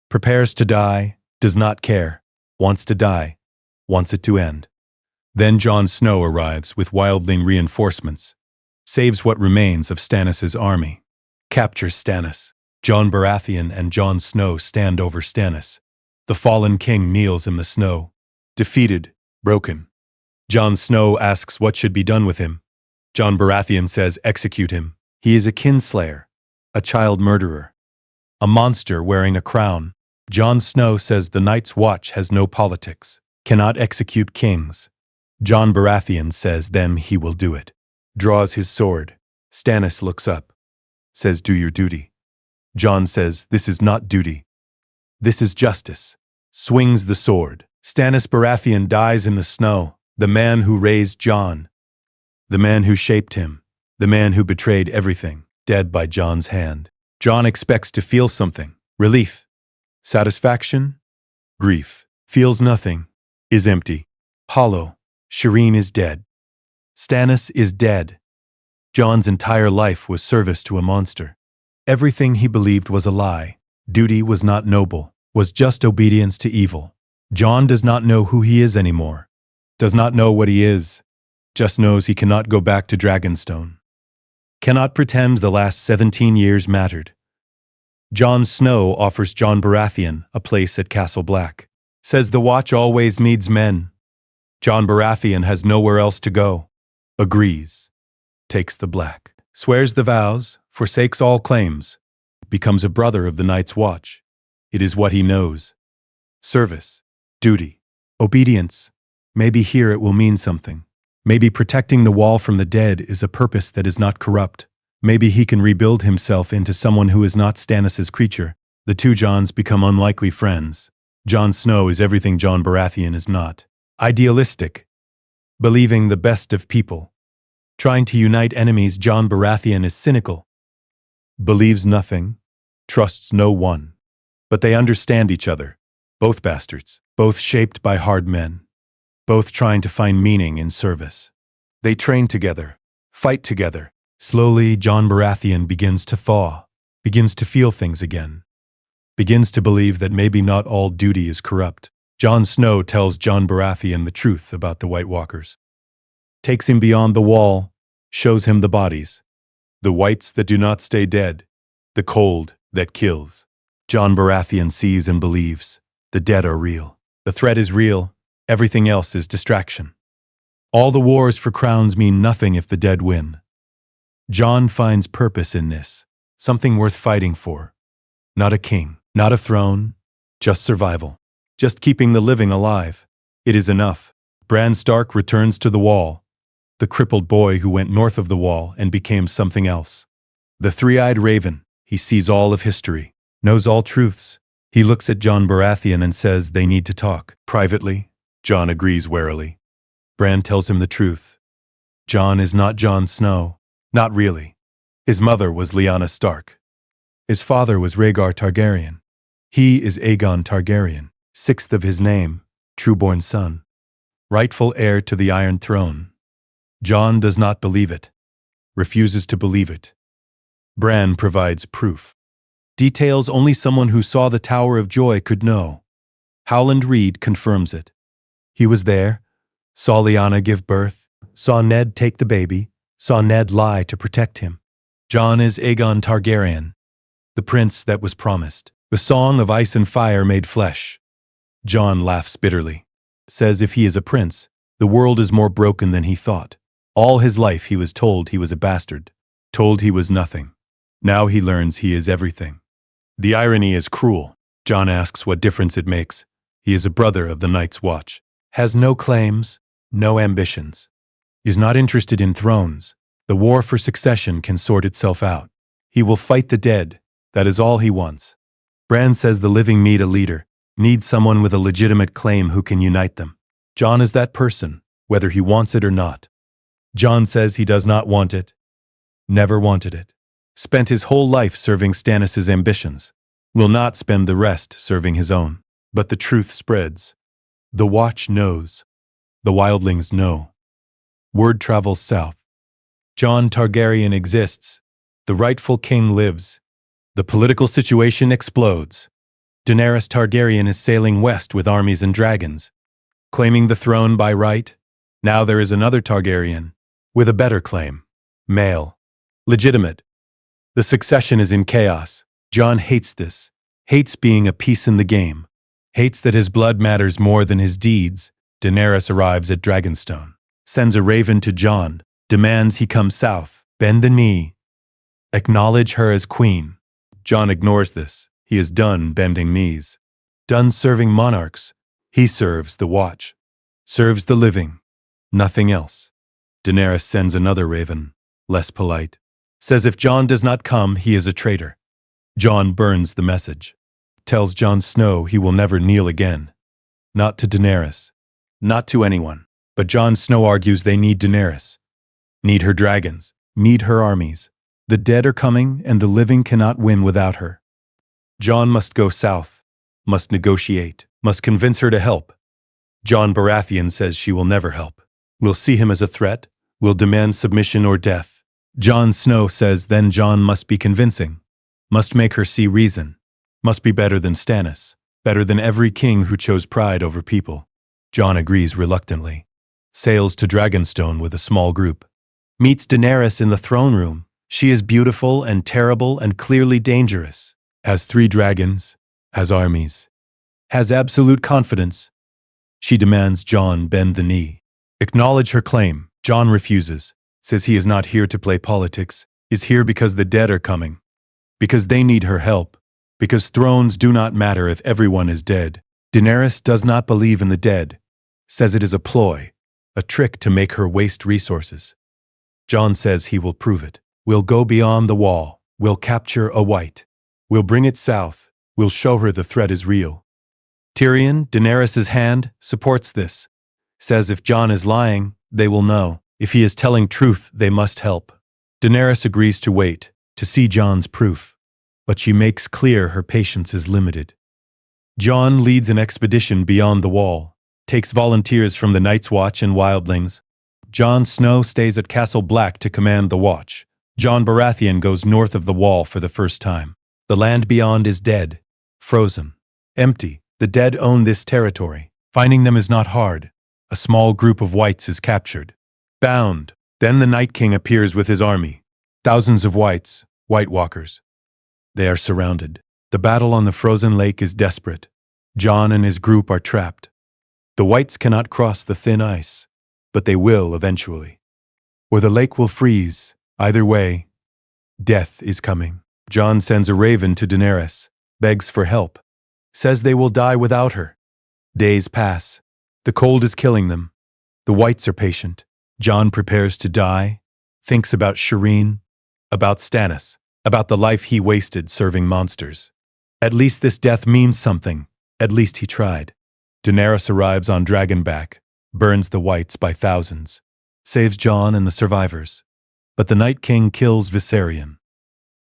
Prepares to die. Does not care. Wants to die. Wants it to end. Then Jon Snow arrives with wildling reinforcements. Saves what remains of Stannis' army. Captures Stannis. Jon Baratheon and Jon Snow stand over Stannis. The fallen king kneels in the snow. Defeated. Broken. Jon Snow asks what should be done with him. Jon Baratheon says execute him. He is a kinslayer, a child murderer, a monster wearing a crown. Jon Snow says the Night's Watch has no politics, cannot execute kings. Jon Baratheon says then he will do it. Draws his sword. Stannis looks up, says do your duty. Jon says this is not duty. This is justice. Swings the sword. Stannis Baratheon dies in the snow. The man who raised Jon. The man who shaped him. The man who betrayed everything. Dead by Jon's hand. Jon expects to feel something. Relief. Satisfaction. Grief. Feels nothing. Is empty. Hollow. Shireen is dead. Stannis is dead. Jon's entire life was service to a monster. Everything he believed was a lie. Duty was not noble, was just obedience to evil. Jon does not know who he is anymore. Does not know what he is. Just knows he cannot go back to Dragonstone. Cannot pretend the last 17 years mattered. Jon Snow offers Jon Baratheon a place at Castle Black. Says the watch always needs men. Jon Baratheon has nowhere else to go. Agrees. Takes the black. Swears the vows, forsakes all claims. Becomes a brother of the Night's Watch. It is what he knows. Service. Duty. Obedience. Maybe here it will mean something. Maybe protecting the wall from the dead is a purpose that is not corrupt. Maybe he can rebuild himself into someone who is not Stannis' creature. The two Jons become unlikely friends. Jon Snow is everything Jon Baratheon is not. Idealistic. Believing the best of people. Trying to unite enemies, Jon Baratheon is cynical. Believes nothing. Trusts no one. But they understand each other. Both bastards. Both shaped by hard men. Both trying to find meaning in service. They train together. Fight together. Slowly, Jon Baratheon begins to thaw. Begins to feel things again. Begins to believe that maybe not all duty is corrupt. Jon Snow tells Jon Baratheon the truth about the White Walkers. Takes him beyond the wall, shows him the bodies. The whites that do not stay dead. The cold that kills. Jon Baratheon sees and believes. The dead are real. The threat is real. Everything else is distraction. All the wars for crowns mean nothing if the dead win. Jon finds purpose in this. Something worth fighting for. Not a king. Not a throne. Just survival. Just keeping the living alive. It is enough. Bran Stark returns to the wall. The crippled boy who went north of the wall and became something else. The three-eyed raven. He sees all of history. Knows all truths. He looks at Jon Baratheon and says they need to talk. Privately, Jon agrees warily. Bran tells him the truth. Jon is not Jon Snow. Not really. His mother was Lyanna Stark. His father was Rhaegar Targaryen. He is Aegon Targaryen, sixth of his name, true-born son. Rightful heir to the Iron Throne. Jon does not believe it. Refuses to believe it. Bran provides proof. Details only someone who saw the Tower of Joy could know. Howland Reed confirms it. He was there, saw Lyanna give birth, saw Ned take the baby, saw Ned lie to protect him. Jon is Aegon Targaryen, the prince that was promised. The song of ice and fire made flesh. Jon laughs bitterly. Says if he is a prince, the world is more broken than he thought. All his life he was told he was a bastard. Told he was nothing. Now he learns he is everything. The irony is cruel. Jon asks what difference it makes. He is a brother of the Night's Watch. Has no claims, no ambitions. Is not interested in thrones. The war for succession can sort itself out. He will fight the dead. That is all he wants. Bran says the living need a leader, need someone with a legitimate claim who can unite them. Jon is that person, whether he wants it or not. Jon says he does not want it. Never wanted it. Spent his whole life serving Stannis' ambitions. Will not spend the rest serving his own. But the truth spreads. The Watch knows. The wildlings know. Word travels south. Jon Targaryen exists. The rightful king lives. The political situation explodes. Daenerys Targaryen is sailing west with armies and dragons. Claiming the throne by right. Now there is another Targaryen. With a better claim. Male. Legitimate. The succession is in chaos. Jon hates this. Hates being a piece in the game. Hates that his blood matters more than his deeds. Daenerys arrives at Dragonstone. Sends a raven to Jon. Demands he come south. Bend the knee. Acknowledge her as queen. Jon ignores this. He is done bending knees. Done serving monarchs. He serves the Watch. Serves the living. Nothing else. Daenerys sends another raven. Less polite. Says if Jon does not come, he is a traitor. Jon burns the message. Tells Jon Snow he will never kneel again. Not to Daenerys. Not to anyone. But Jon Snow argues they need Daenerys. Need her dragons. Need her armies. The dead are coming, and the living cannot win without her. Jon must go south. Must negotiate. Must convince her to help. Jon Baratheon says she will never help. Will see him as a threat. Will demand submission or death. Jon Snow says then Jon must be convincing. Must make her see reason. Must be better than Stannis. Better than every king who chose pride over people. Jon agrees reluctantly. Sails to Dragonstone with a small group. Meets Daenerys in the throne room. She is beautiful and terrible and clearly dangerous. Has 3 dragons. Has armies. has absolute confidence. She demands Jon bend the knee. Acknowledge her claim. Jon refuses, says he is not here to play politics, is here because the dead are coming. Because they need her help. Because thrones do not matter if everyone is dead. Daenerys does not believe in the dead, says it is a ploy, a trick to make her waste resources. Jon says he will prove it. We'll go beyond the wall. We'll capture a white. We'll bring it south. We'll show her the threat is real. Tyrion, Daenerys' hand, supports this. Says if Jon is lying, they will know. If he is telling truth, they must help. Daenerys agrees to wait, to see Jon's proof. But she makes clear her patience is limited. Jon leads an expedition beyond the wall, takes volunteers from the Night's Watch and Wildlings. Jon Snow stays at Castle Black to command the watch. Jon Baratheon goes north of the wall for the first time. The land beyond is dead, frozen, empty. The dead own this territory. Finding them is not hard. A small group of whites is captured. Bound. Then the Night King appears with his army. Thousands of whites, White Walkers. They are surrounded. The battle on the frozen lake is desperate. Jon and his group are trapped. The whites cannot cross the thin ice, but they will eventually. Or the lake will freeze. Either way, death is coming. Jon sends a raven to Daenerys, begs for help, says they will die without her. Days pass. The cold is killing them. The whites are patient. Jon prepares to die, thinks about Shireen, about Stannis, about the life he wasted serving monsters. At least this death means something. At least he tried. Daenerys arrives on Dragonback, burns the whites by thousands, saves Jon and the survivors. But the Night King kills Viserion,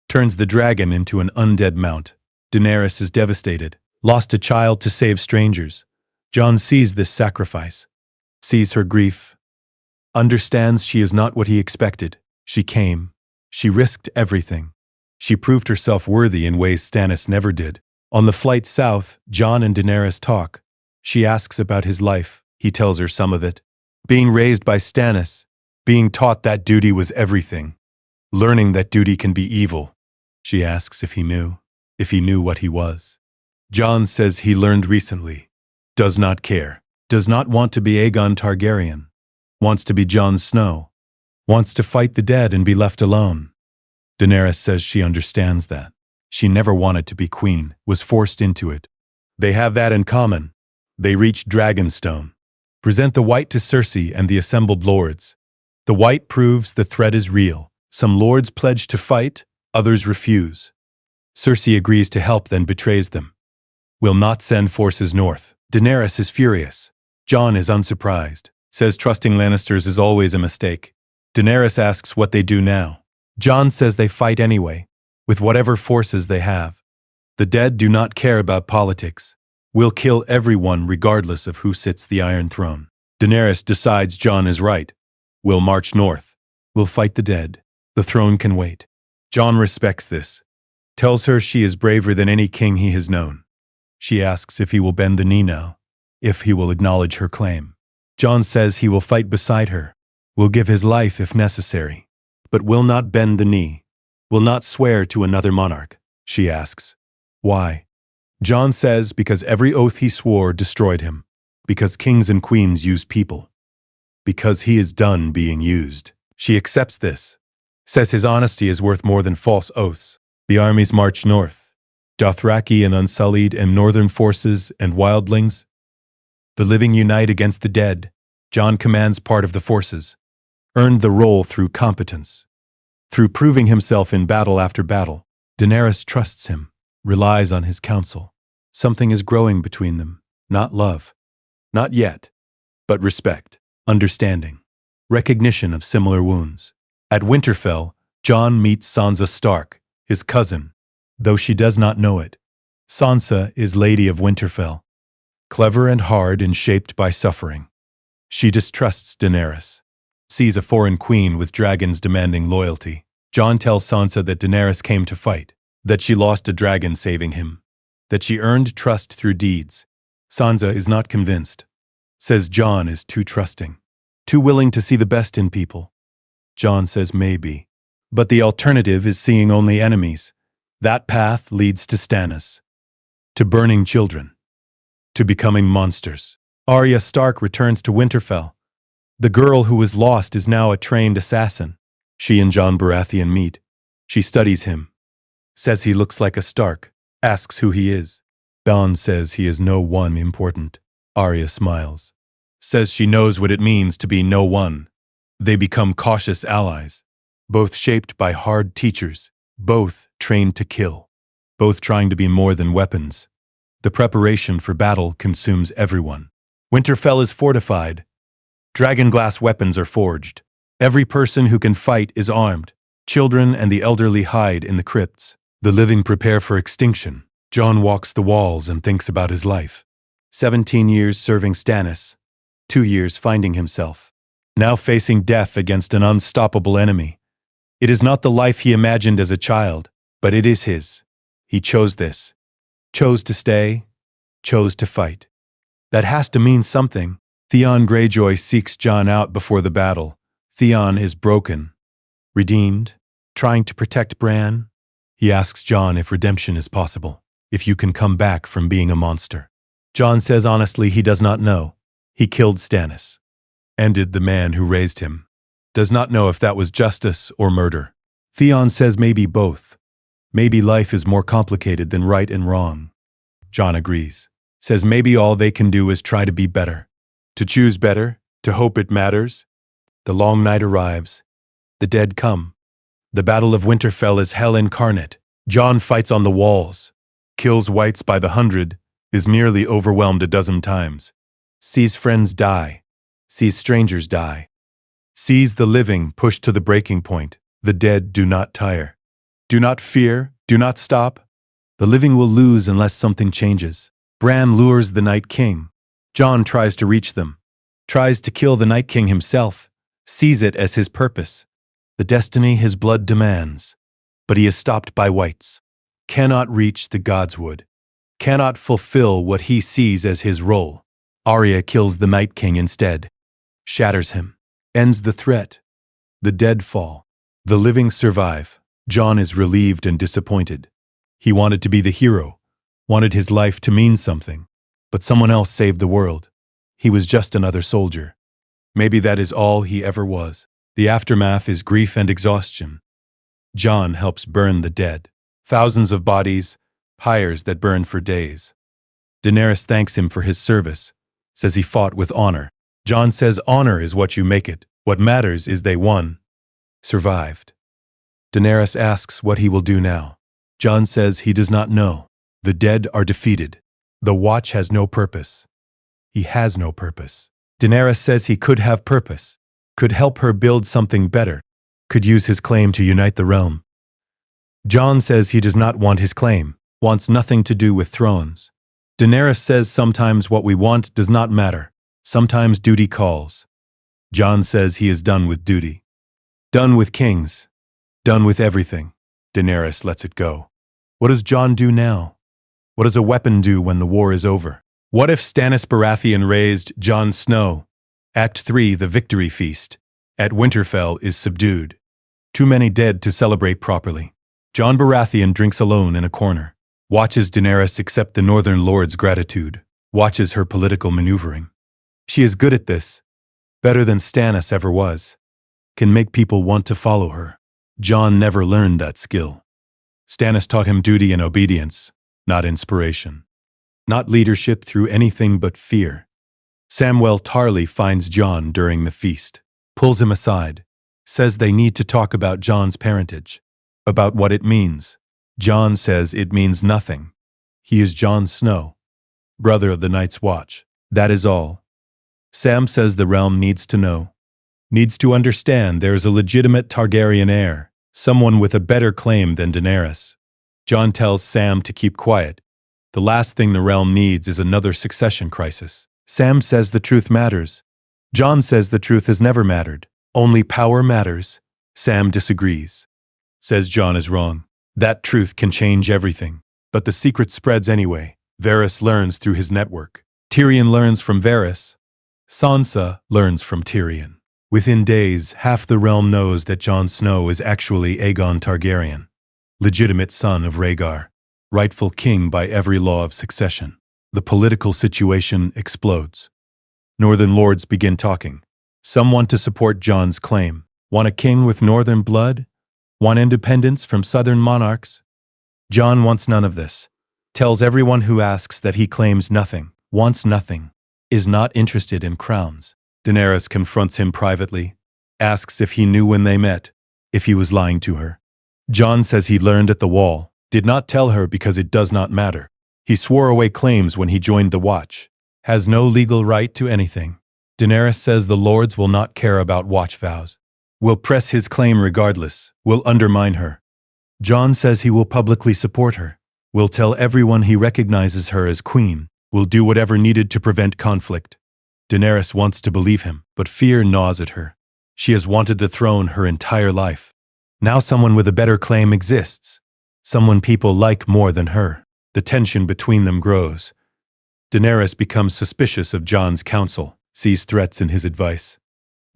turns the dragon into an undead mount. Daenerys is devastated, lost a child to save strangers. Jon sees this sacrifice, sees her grief, understands she is not what he expected. She came. She risked everything. She proved herself worthy in ways Stannis never did. On the flight south, Jon and Daenerys talk. She asks about his life. He tells her some of it. Being raised by Stannis, being taught that duty was everything, learning that duty can be evil. She asks if he knew what he was. Jon says he learned recently, does not care, does not want to be Aegon Targaryen, wants to be Jon Snow, wants to fight the dead and be left alone. Daenerys says she understands that. She never wanted to be queen, was forced into it. They have that in common. They reach Dragonstone, present the white to Cersei and the assembled lords. The white proves the threat is real. Some lords pledge to fight, others refuse. Cersei agrees to help, then betrays them. Will not send forces north. Daenerys is furious. Jon is unsurprised, says trusting Lannisters is always a mistake. Daenerys asks what they do now. Jon says they fight anyway, with whatever forces they have. The dead do not care about politics. We'll kill everyone regardless of who sits the Iron Throne. Daenerys decides Jon is right. We'll march north. We'll fight the dead. The throne can wait. Jon respects this, tells her she is braver than any king he has known. She asks if he will bend the knee now, if he will acknowledge her claim. Jon says he will fight beside her, will give his life if necessary, but will not bend the knee, will not swear to another monarch. She asks, why? Jon says because every oath he swore destroyed him, because kings and queens use people, because he is done being used. She accepts this, says his honesty is worth more than false oaths. The armies march north, Dothraki and Unsullied and northern forces and wildlings. The living unite against the dead. Jon commands part of the forces, earned the role through competence, through proving himself in battle after battle. Daenerys trusts him, relies on his counsel. Something is growing between them, not love, not yet, but respect, understanding, recognition of similar wounds. At Winterfell, Jon meets Sansa Stark, his cousin, though she does not know it. Sansa is Lady of Winterfell, clever and hard and shaped by suffering. She distrusts Daenerys, sees a foreign queen with dragons demanding loyalty. Jon tells Sansa that Daenerys came to fight, that she lost a dragon saving him, that she earned trust through deeds. Sansa is not convinced, says Jon is too trusting, too willing to see the best in people. Jon says maybe, but the alternative is seeing only enemies. That path leads to Stannis, to burning children, to becoming monsters. Arya Stark returns to Winterfell. The girl who was lost is now a trained assassin. She and Jon Baratheon meet. She studies him, says he looks like a Stark, asks who he is. Jon says he is no one important. Arya smiles, says she knows what it means to be no one. They become cautious allies, both shaped by hard teachers, both trained to kill, both trying to be more than weapons. The preparation for battle consumes everyone. Winterfell is fortified. Dragonglass weapons are forged. Every person who can fight is armed. Children and the elderly hide in the crypts. The living prepare for extinction. Jon walks the walls and thinks about his life. 17 years serving Stannis. 2 years finding himself. Now facing death against an unstoppable enemy. It is not the life he imagined as a child, but it is his. He chose this. Chose to stay. Chose to fight. That has to mean something. Theon Greyjoy seeks Jon out before the battle. Theon is broken. Redeemed. Trying to protect Bran. He asks Jon if redemption is possible. If you can come back from being a monster. Jon says honestly he does not know. He killed Stannis. Ended the man who raised him. Does not know if that was justice or murder. Theon says maybe both. Maybe life is more complicated than right and wrong. Jon agrees. Says maybe all they can do is try to be better. To choose better, to hope it matters. The long night arrives. The dead come. The Battle of Winterfell is hell incarnate. Jon fights on the walls. Kills whites by the 100. Is nearly overwhelmed a dozen times. Sees friends die. Sees strangers die. Sees the living pushed to the breaking point. The dead do not tire. Do not fear. Do not stop. The living will lose unless something changes. Bran lures the Night King. Jon tries to reach them. Tries to kill the Night King himself. Sees it as his purpose. The destiny his blood demands. But he is stopped by whites. Cannot reach the Godswood. Cannot fulfill what he sees as his role. Arya kills the Night King instead. Shatters him. Ends the threat. The dead fall. The living survive. Jon is relieved and disappointed. He wanted to be the hero. Wanted his life to mean something. But someone else saved the world. He was just another soldier. Maybe that is all he ever was. The aftermath is grief and exhaustion. Jon helps burn the dead. Thousands of bodies, pyres that burn for days. Daenerys thanks him for his service. Says he fought with honor. Jon says honor is what you make it. What matters is they won. Survived. Daenerys asks what he will do now. Jon says he does not know. The dead are defeated. The Watch has no purpose. He has no purpose. Daenerys says he could have purpose. Could help her build something better. Could use his claim to unite the realm. Jon says he does not want his claim. Wants nothing to do with thrones. Daenerys says sometimes what we want does not matter. Sometimes duty calls. Jon says he is done with duty. Done with kings. Done with everything. Daenerys lets it go. What does Jon do now? What does a weapon do when the war is over? What if Stannis Baratheon raised Jon Snow? Act 3, the victory feast. At Winterfell is subdued. Too many dead to celebrate properly. Jon Baratheon drinks alone in a corner. Watches Daenerys accept the Northern Lord's gratitude. Watches her political maneuvering. She is good at this. Better than Stannis ever was. Can make people want to follow her. Jon never learned that skill. Stannis taught him duty and obedience, not inspiration. Not leadership through anything but fear. Samwell Tarly finds Jon during the feast. Pulls him aside. Says they need to talk about Jon's parentage. About what it means. Jon says it means nothing. He is Jon Snow, brother of the Night's Watch. That is all. Sam says the realm needs to know. Needs to understand there is a legitimate Targaryen heir. Someone with a better claim than Daenerys. Jon tells Sam to keep quiet. The last thing the realm needs is another succession crisis. Sam says the truth matters. Jon says the truth has never mattered. Only power matters. Sam disagrees. Says Jon is wrong. That truth can change everything. But the secret spreads anyway. Varys learns through his network. Tyrion learns from Varys. Sansa learns from Tyrion. Within days, half the realm knows that Jon Snow is actually Aegon Targaryen, legitimate son of Rhaegar, rightful king by every law of succession. The political situation explodes. Northern lords begin talking. Some want to support Jon's claim. Want a king with northern blood? Want independence from southern monarchs? Jon wants none of this. Tells everyone who asks that he claims nothing, wants nothing, is not interested in crowns. Daenerys confronts him privately, asks if he knew when they met, if he was lying to her. Jon says he learned at the wall, did not tell her because it does not matter. He swore away claims when he joined the Watch, has no legal right to anything. Daenerys says the lords will not care about Watch vows, will press his claim regardless, will undermine her. Jon says he will publicly support her, will tell everyone he recognizes her as queen, will do whatever needed to prevent conflict. Daenerys wants to believe him, but fear gnaws at her. She has wanted the throne her entire life. Now someone with a better claim exists, someone people like more than her. The tension between them grows. Daenerys becomes suspicious of Jon's counsel, sees threats in his advice.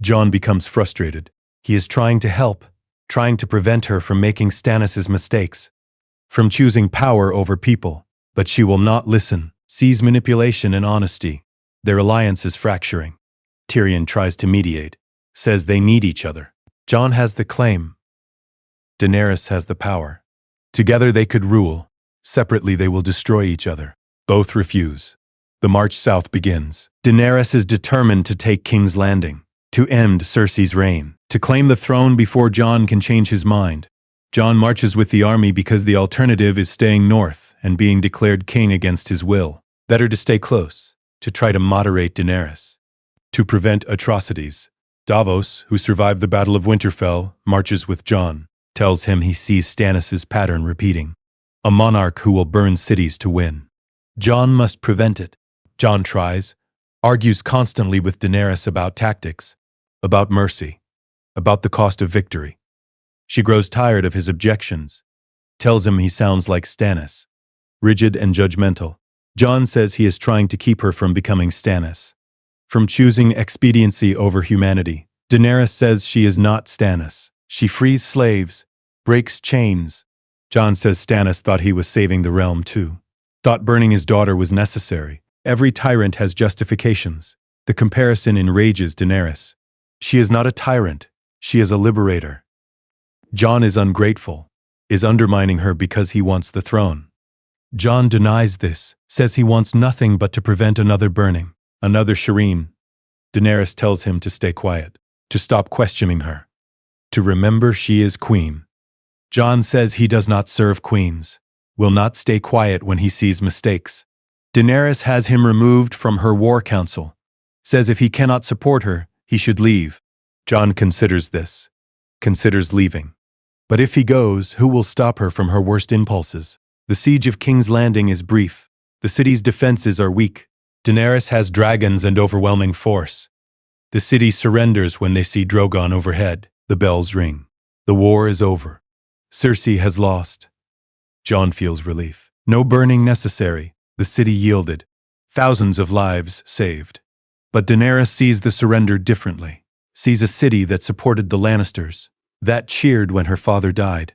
Jon becomes frustrated. He is trying to help, trying to prevent her from making Stannis' mistakes, from choosing power over people, but she will not listen, sees manipulation and honesty. Their alliance is fracturing. Tyrion tries to mediate, says they need each other. Jon has the claim. Daenerys has the power. Together they could rule. Separately they will destroy each other. Both refuse. The march south begins. Daenerys is determined to take King's Landing, to end Cersei's reign, to claim the throne before Jon can change his mind. Jon marches with the army because the alternative is staying north and being declared king against his will. Better to stay close, to try to moderate Daenerys, to prevent atrocities. Davos, who survived the Battle of Winterfell, marches with Jon, tells him he sees Stannis' pattern repeating. A monarch who will burn cities to win. Jon must prevent it. Jon tries, argues constantly with Daenerys about tactics, about mercy, about the cost of victory. She grows tired of his objections, tells him he sounds like Stannis, rigid and judgmental. Jon says he is trying to keep her from becoming Stannis, from choosing expediency over humanity. Daenerys says she is not Stannis. She frees slaves, breaks chains. Jon says Stannis thought he was saving the realm too. Thought burning his daughter was necessary. Every tyrant has justifications. The comparison enrages Daenerys. She is not a tyrant. She is a liberator. Jon is ungrateful, is undermining her because he wants the throne. Jon denies this, says he wants nothing but to prevent another burning, another Shireen. Daenerys tells him to stay quiet, to stop questioning her, to remember she is queen. Jon says he does not serve queens, will not stay quiet when he sees mistakes. Daenerys has him removed from her war council, says if he cannot support her, he should leave. Jon considers this, considers leaving. But if he goes, who will stop her from her worst impulses? The siege of King's Landing is brief. The city's defenses are weak. Daenerys has dragons and overwhelming force. The city surrenders when they see Drogon overhead. The bells ring. The war is over. Cersei has lost. Jon feels relief. No burning necessary. The city yielded. Thousands of lives saved. But Daenerys sees the surrender differently. Sees a city that supported the Lannisters, that cheered when her father died,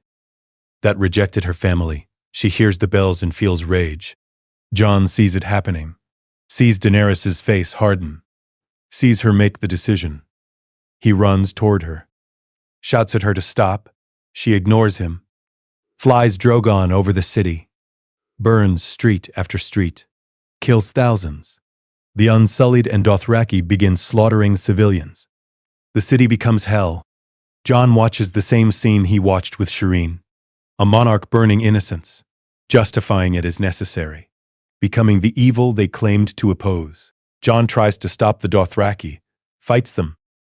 that rejected her family. She hears the bells and feels rage. Jon sees it happening. Sees Daenerys' face harden. Sees her make the decision. He runs toward her. Shouts at her to stop. She ignores him. Flies Drogon over the city. Burns street after street. Kills thousands. The Unsullied and Dothraki begin slaughtering civilians. The city becomes hell. Jon watches the same scene he watched with Shireen. A monarch burning innocents, justifying it as necessary, becoming the evil they claimed to oppose. Jon tries to stop the Dothraki, fights them,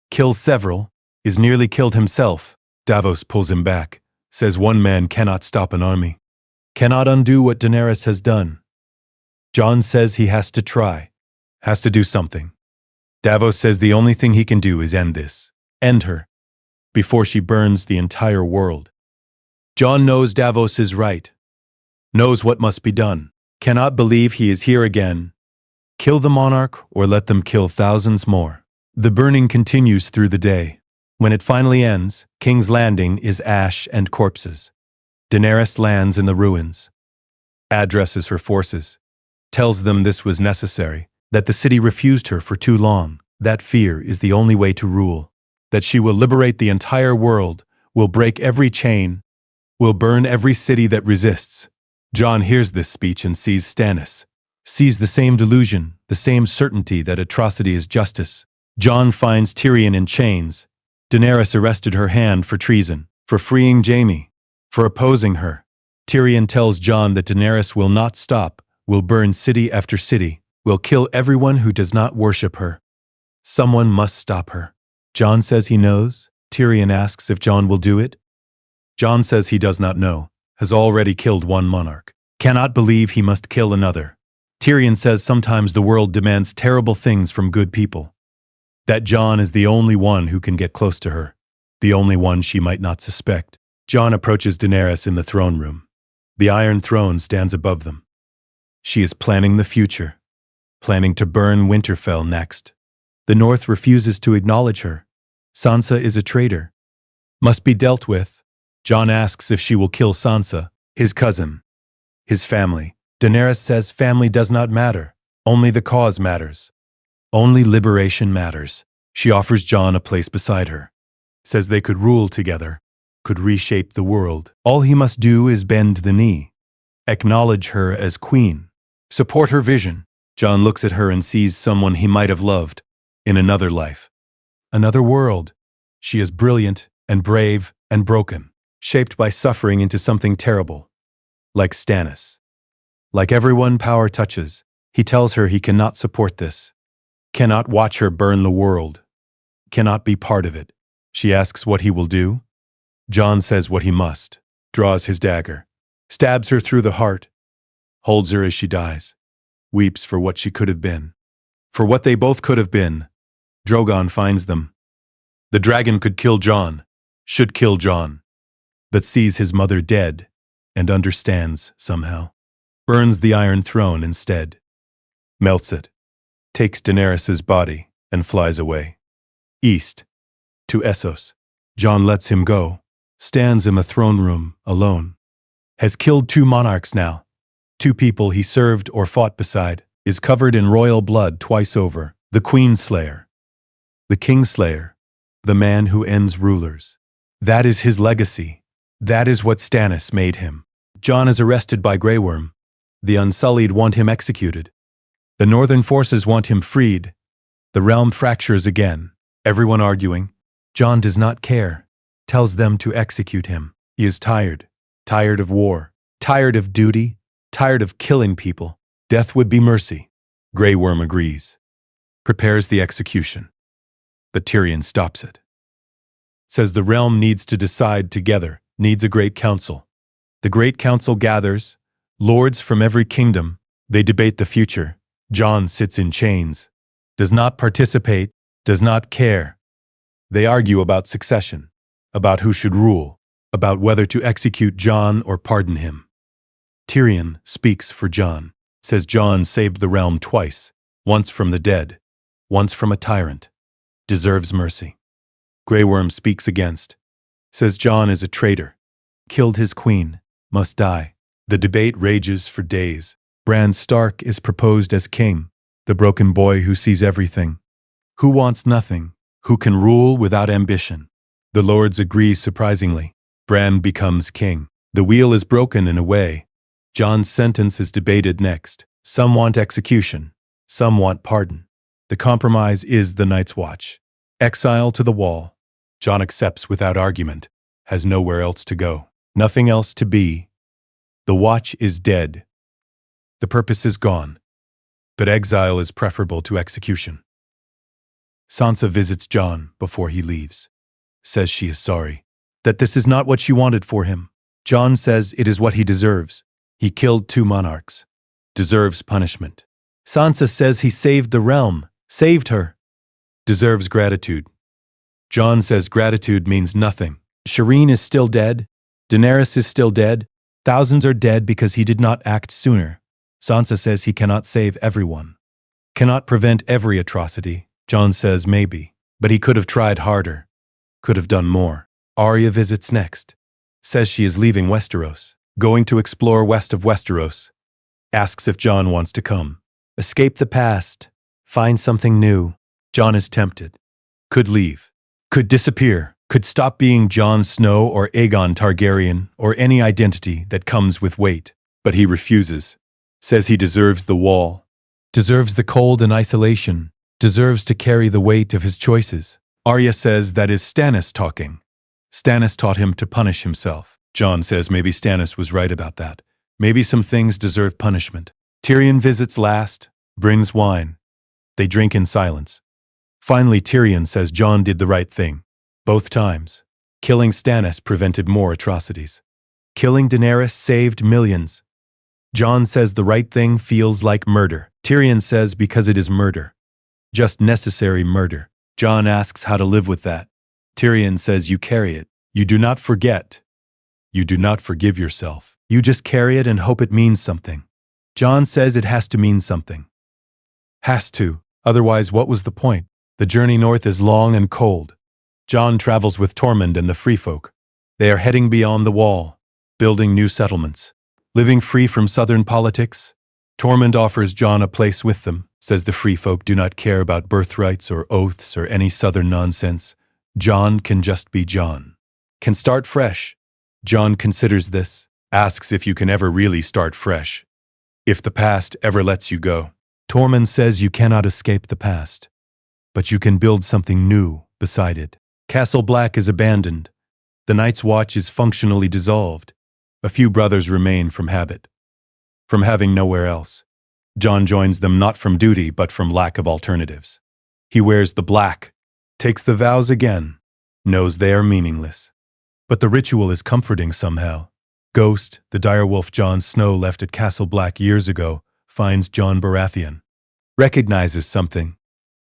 kills several, is nearly killed himself. Davos pulls him back, says one man cannot stop an army, cannot undo what Daenerys has done. Jon says he has to try, has to do something. Davos says the only thing he can do is end this, end her, before she burns the entire world. Jon knows Davos is right, knows what must be done, cannot believe he is here again. Kill the monarch or let them kill thousands more. The burning continues through the day. When it finally ends, King's Landing is ash and corpses. Daenerys lands in the ruins, addresses her forces, tells them this was necessary, that the city refused her for too long, that fear is the only way to rule, that she will liberate the entire world, will break every chain, will burn every city that resists. Jon hears this speech and sees Stannis, sees the same delusion, the same certainty that atrocity is justice. Jon finds Tyrion in chains. Daenerys arrested her hand for treason, for freeing Jaime, for opposing her. Tyrion tells Jon that Daenerys will not stop, will burn city after city, will kill everyone who does not worship her. Someone must stop her. Jon says he knows. Tyrion asks if Jon will do it. Jon says he does not know, has already killed one monarch, cannot believe he must kill another. Tyrion says sometimes the world demands terrible things from good people, that Jon is the only one who can get close to her, the only one she might not suspect. Jon approaches Daenerys in the throne room. The Iron Throne stands above them. She is planning the future, planning to burn Winterfell next. The North refuses to acknowledge her. Sansa is a traitor, must be dealt with. Jon asks if she will kill Sansa, his cousin, his family. Daenerys says family does not matter, only the cause matters. Only liberation matters. She offers Jon a place beside her, says they could rule together, could reshape the world. All he must do is bend the knee, acknowledge her as queen, support her vision. Jon looks at her and sees someone he might have loved in another life, another world. She is brilliant and brave and broken, shaped by suffering into something terrible, like Stannis. Like everyone power touches, he tells her he cannot support this, cannot watch her burn the world, cannot be part of it. She asks what he will do. Jon says what he must, draws his dagger, stabs her through the heart, holds her as she dies, weeps for what she could have been, for what they both could have been. Drogon finds them. The dragon could kill Jon, should kill Jon, but sees his mother dead and understands somehow. Burns the Iron Throne instead, melts it, takes Daenerys' body and flies away. East, to Essos. Jon lets him go, stands in the throne room alone. Has killed 2 monarchs now, 2 people he served or fought beside, is covered in royal blood twice over. The Queen Slayer, the King Slayer, the man who ends rulers. That is his legacy. That is what Stannis made him. Jon is arrested by Grey Worm. The Unsullied want him executed. The northern forces want him freed. The realm fractures again, everyone arguing. Jon does not care, tells them to execute him. He is tired, tired of war, tired of duty, tired of killing people. Death would be mercy. Grey Worm agrees, prepares the execution. But Tyrion stops it. Says the realm needs to decide together, needs a great council. The great council gathers, lords from every kingdom. They debate the future. Jon sits in chains, does not participate, does not care. They argue about succession, about who should rule, about whether to execute Jon or pardon him. Tyrion speaks for Jon, says Jon saved the realm twice, once from the dead, once from a tyrant, deserves mercy. Grey Worm speaks against, says Jon is a traitor, killed his queen, must die. The debate rages for days. Bran Stark is proposed as king, the broken boy who sees everything, who wants nothing, who can rule without ambition. The lords agree surprisingly. Bran becomes king. The wheel is broken in a way. Jon's sentence is debated next. Some want execution, some want pardon. The compromise is the Night's Watch. Exile to the Wall. Jon accepts without argument, has nowhere else to go, nothing else to be. The Watch is dead. The purpose is gone, but exile is preferable to execution. Sansa visits Jon before he leaves, says she is sorry, that this is not what she wanted for him. Jon says it is what he deserves. He killed 2 monarchs, deserves punishment. Sansa says he saved the realm, saved her, deserves gratitude. Jon says gratitude means nothing. Shireen is still dead. Daenerys is still dead. Thousands are dead because he did not act sooner. Sansa says he cannot save everyone, cannot prevent every atrocity. Jon says maybe, but he could have tried harder, could have done more. Arya visits next, says she is leaving Westeros, going to explore west of Westeros. asks if Jon wants to come. Escape the past. Find something new. Jon is tempted. Could leave. Could disappear. Could stop being Jon Snow or Aegon Targaryen or any identity that comes with weight. But he refuses. Says he deserves the wall. Deserves the cold and isolation. Deserves to carry the weight of his choices. Arya says that is Stannis talking. Stannis taught him to punish himself. Jon says maybe Stannis was right about that. Maybe some things deserve punishment. Tyrion visits last, brings wine. They drink in silence. Finally, Tyrion says Jon did the right thing. Both times. Killing Stannis prevented more atrocities. Killing Daenerys saved millions. Jon says the right thing feels like murder. Tyrion says because it is murder. Just necessary murder. Jon asks how to live with that. Tyrion says you carry it. You do not forget. You do not forgive yourself. You just carry it and hope it means something. Jon says it has to mean something. Has to. Otherwise, what was the point? The journey north is long and cold. Jon travels with Tormund and the Free Folk. They are heading beyond the wall, building new settlements, living free from southern politics. Tormund offers Jon a place with them, says the Free Folk do not care about birthrights or oaths or any southern nonsense. Jon can just be Jon. Can start fresh. Jon considers this, asks if you can ever really start fresh. If the past ever lets you go. Tormund says you cannot escape the past, but you can build something new beside it. Castle Black is abandoned. The Night's Watch is functionally dissolved. A few brothers remain from habit, from having nowhere else. Jon joins them not from duty but from lack of alternatives. He wears the black, takes the vows again, knows they are meaningless. But the ritual is comforting somehow. Ghost, the direwolf Jon Snow left at Castle Black years ago, finds Jon Baratheon. Recognizes something.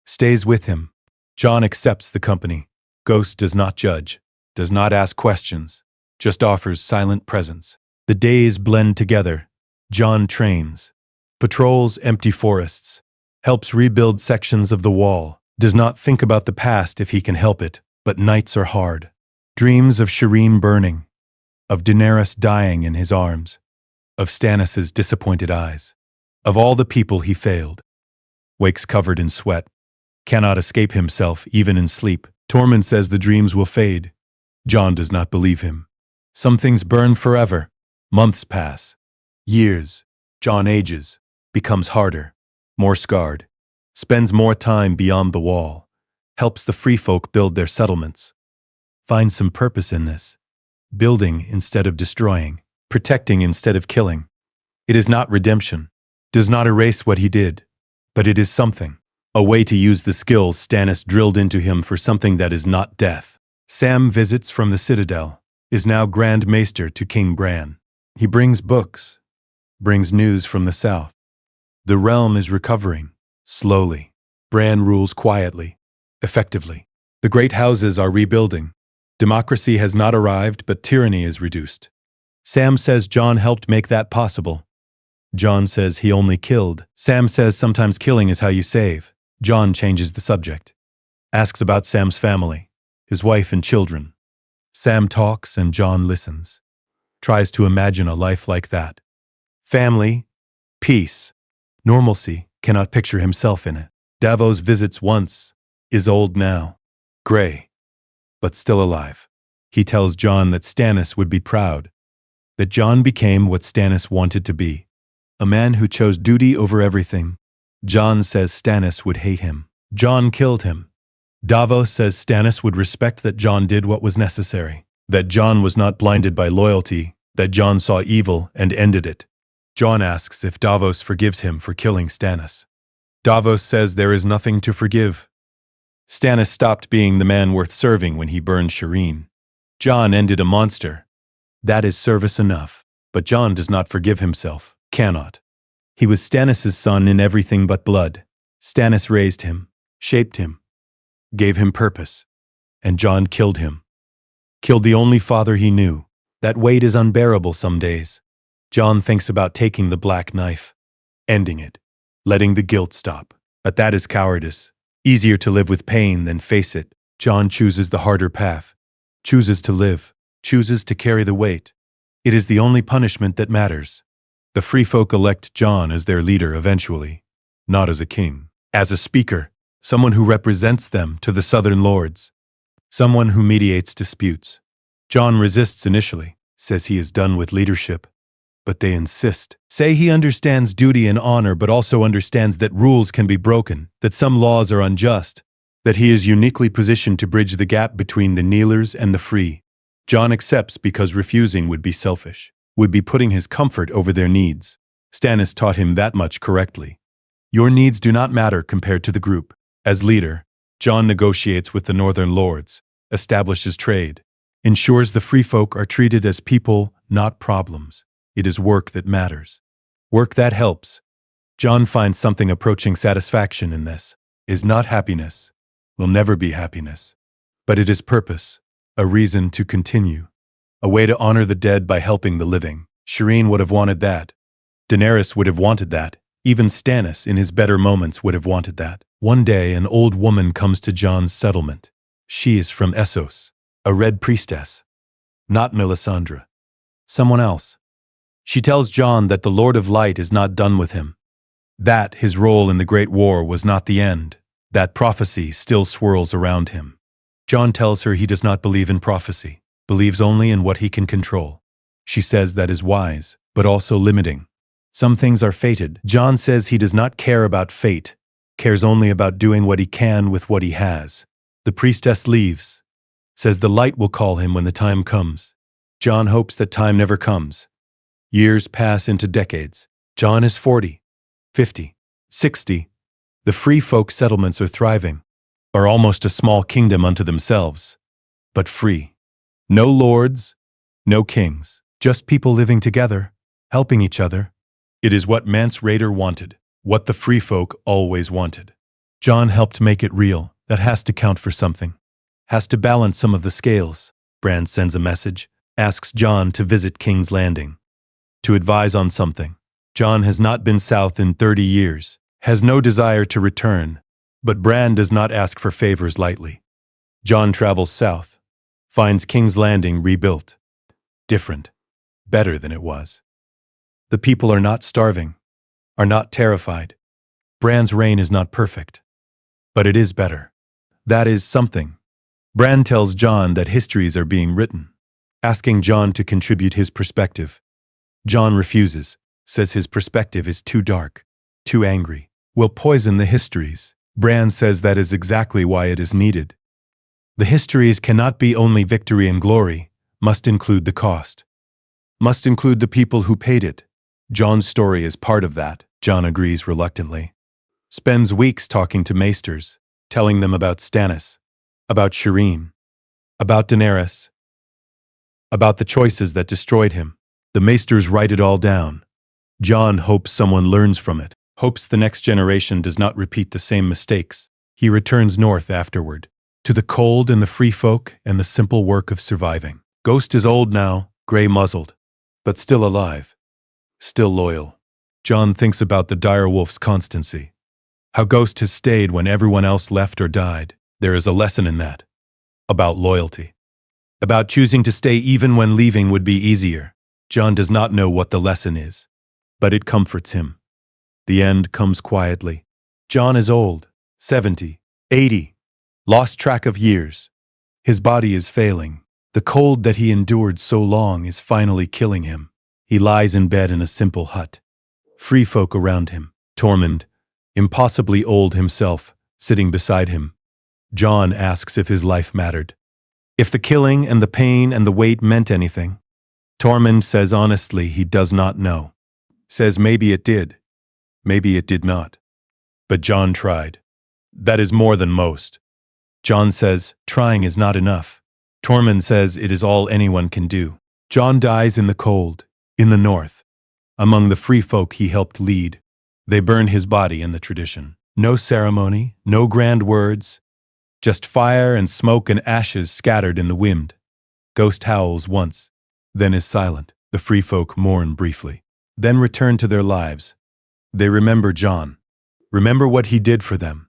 Stays with him. Jon accepts the company. Ghost does not judge, does not ask questions, just offers silent presence. The days blend together. Jon trains, patrols empty forests, helps rebuild sections of the wall, does not think about the past if he can help it, but nights are hard. Dreams of Shireen burning, of Daenerys dying in his arms, of Stannis' disappointed eyes, of all the people he failed. Wakes covered in sweat, cannot escape himself even in sleep. Tormund says the dreams will fade. Jon does not believe him. Some things burn forever. Months pass. Years. Jon ages, becomes harder, more scarred, spends more time beyond the wall, helps the Free Folk build their settlements. Finds some purpose in this. Building instead of destroying, protecting instead of killing. It is not redemption, does not erase what he did, but it is something. A way to use the skills Stannis drilled into him for something that is not death. Sam visits from the Citadel, is now Grand Maester to King Bran. He brings books, brings news from the south. The realm is recovering, slowly. Bran rules quietly, effectively. The great houses are rebuilding. Democracy has not arrived, but tyranny is reduced. Sam says Jon helped make that possible. Jon says he only killed. Sam says sometimes killing is how you save. Jon changes the subject. Asks about Sam's family, his wife and children. Sam talks and Jon listens. Tries to imagine a life like that. Family, peace, normalcy, cannot picture himself in it. Davos visits once, is old now, gray, but still alive. He tells Jon that Stannis would be proud, that Jon became what Stannis wanted to be, a man who chose duty over everything. Jon says Stannis would hate him. Jon killed him. Davos says Stannis would respect that Jon did what was necessary, that Jon was not blinded by loyalty, that Jon saw evil and ended it. Jon asks if Davos forgives him for killing Stannis. Davos says there is nothing to forgive. Stannis stopped being the man worth serving when he burned Shireen. Jon ended a monster. That is service enough. But Jon does not forgive himself. Cannot. He was Stannis' son in everything but blood. Stannis raised him, shaped him, gave him purpose. And Jon killed him. Killed the only father he knew. That weight is unbearable some days. Jon thinks about taking the black knife, ending it, letting the guilt stop. But that is cowardice. Easier to live with pain than face it. Jon chooses the harder path, chooses to live, chooses to carry the weight. It is the only punishment that matters. The free folk elect Jon as their leader eventually, not as a king. As a speaker, someone who represents them to the southern lords, someone who mediates disputes. Jon resists initially, says he is done with leadership, but they insist. Say he understands duty and honor, but also understands that rules can be broken, that some laws are unjust, that he is uniquely positioned to bridge the gap between the kneelers and the free. Jon accepts because refusing would be selfish, would be putting his comfort over their needs. Stannis taught him that much correctly. Your needs do not matter compared to the group. As leader, Jon negotiates with the northern lords, establishes trade, ensures the free folk are treated as people, not problems. It is work that matters. Work that helps. Jon finds something approaching satisfaction in this. Is not happiness. Will never be happiness. But it is purpose, a reason to continue. A way to honor the dead by helping the living. Shireen would have wanted that. Daenerys would have wanted that. Even Stannis, in his better moments, would have wanted that. One day, an old woman comes to Jon's settlement. She is from Essos, a Red Priestess. Not Melisandre. Someone else. She tells Jon that the Lord of Light is not done with him. That his role in the Great War was not the end. That prophecy still swirls around him. Jon tells her he does not believe in prophecy, believes only in what he can control. She says that is wise, but also limiting. Some things are fated. Jon says he does not care about fate, cares only about doing what he can with what he has. The priestess leaves, says the light will call him when the time comes. Jon hopes that time never comes. Years pass into decades. Jon is 40, 50, 60. The free folk settlements are thriving, are almost a small kingdom unto themselves, but free. No lords, no kings, just people living together, helping each other. It is what Mance Rayder wanted, what the free folk always wanted. Jon helped make it real. That has to count for something. Has to balance some of the scales. Bran sends a message, asks Jon to visit King's Landing, to advise on something. Jon has not been south in 30 years, has no desire to return, but Bran does not ask for favors lightly. Jon travels south, finds King's Landing rebuilt. Different, better than it was. The people are not starving, are not terrified. Bran's reign is not perfect, but it is better. That is something. Bran tells Jon that histories are being written, asking Jon to contribute his perspective. Jon refuses, says his perspective is too dark, too angry, will poison the histories. Bran says that is exactly why it is needed. The histories cannot be only victory and glory, must include the cost. Must include the people who paid it. Jon's story is part of that, Jon agrees reluctantly. Spends weeks talking to maesters, telling them about Stannis, about Shireen, about Daenerys, about the choices that destroyed him. The maesters write it all down. Jon hopes someone learns from it, hopes the next generation does not repeat the same mistakes. He returns north afterward, to the cold and the free folk and the simple work of surviving. Ghost is old now, gray-muzzled, but still alive, still loyal. Jon thinks about the direwolf's constancy, how Ghost has stayed when everyone else left or died. There is a lesson in that, about loyalty, about choosing to stay even when leaving would be easier. Jon does not know what the lesson is, but it comforts him. The end comes quietly. Jon is old, 70, 80, lost track of years. His body is failing. The cold that he endured so long is finally killing him. He lies in bed in a simple hut. Free folk around him. Tormund, impossibly old himself, sitting beside him. Jon asks if his life mattered, if the killing and the pain and the weight meant anything. Tormund says honestly he does not know. Says maybe it did, maybe it did not. But Jon tried. That is more than most. Jon says trying is not enough. Tormund says it is all anyone can do. Jon dies in the cold, in the north. Among the free folk he helped lead. They burn his body in the tradition. No ceremony, no grand words, just fire and smoke and ashes scattered in the wind. Ghost howls once, then is silent. The free folk mourn briefly, then return to their lives. They remember Jon, remember what he did for them.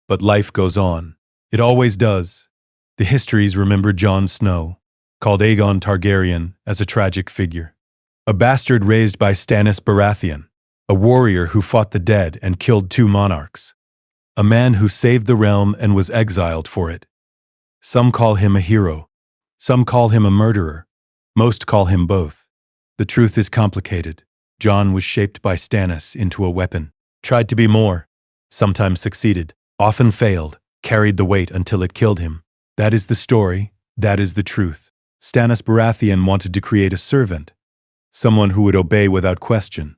But life goes on. It always does. The histories remember Jon Snow, called Aegon Targaryen, as a tragic figure. A bastard raised by Stannis Baratheon, a warrior who fought the dead and killed 2 monarchs. A man who saved the realm and was exiled for it. Some call him a hero. Some call him a murderer. Most call him both. The truth is complicated. Jon was shaped by Stannis into a weapon. Tried to be more. Sometimes succeeded. Often failed. Carried the weight until it killed him. That is the story. That is the truth. Stannis Baratheon wanted to create a servant. Someone who would obey without question.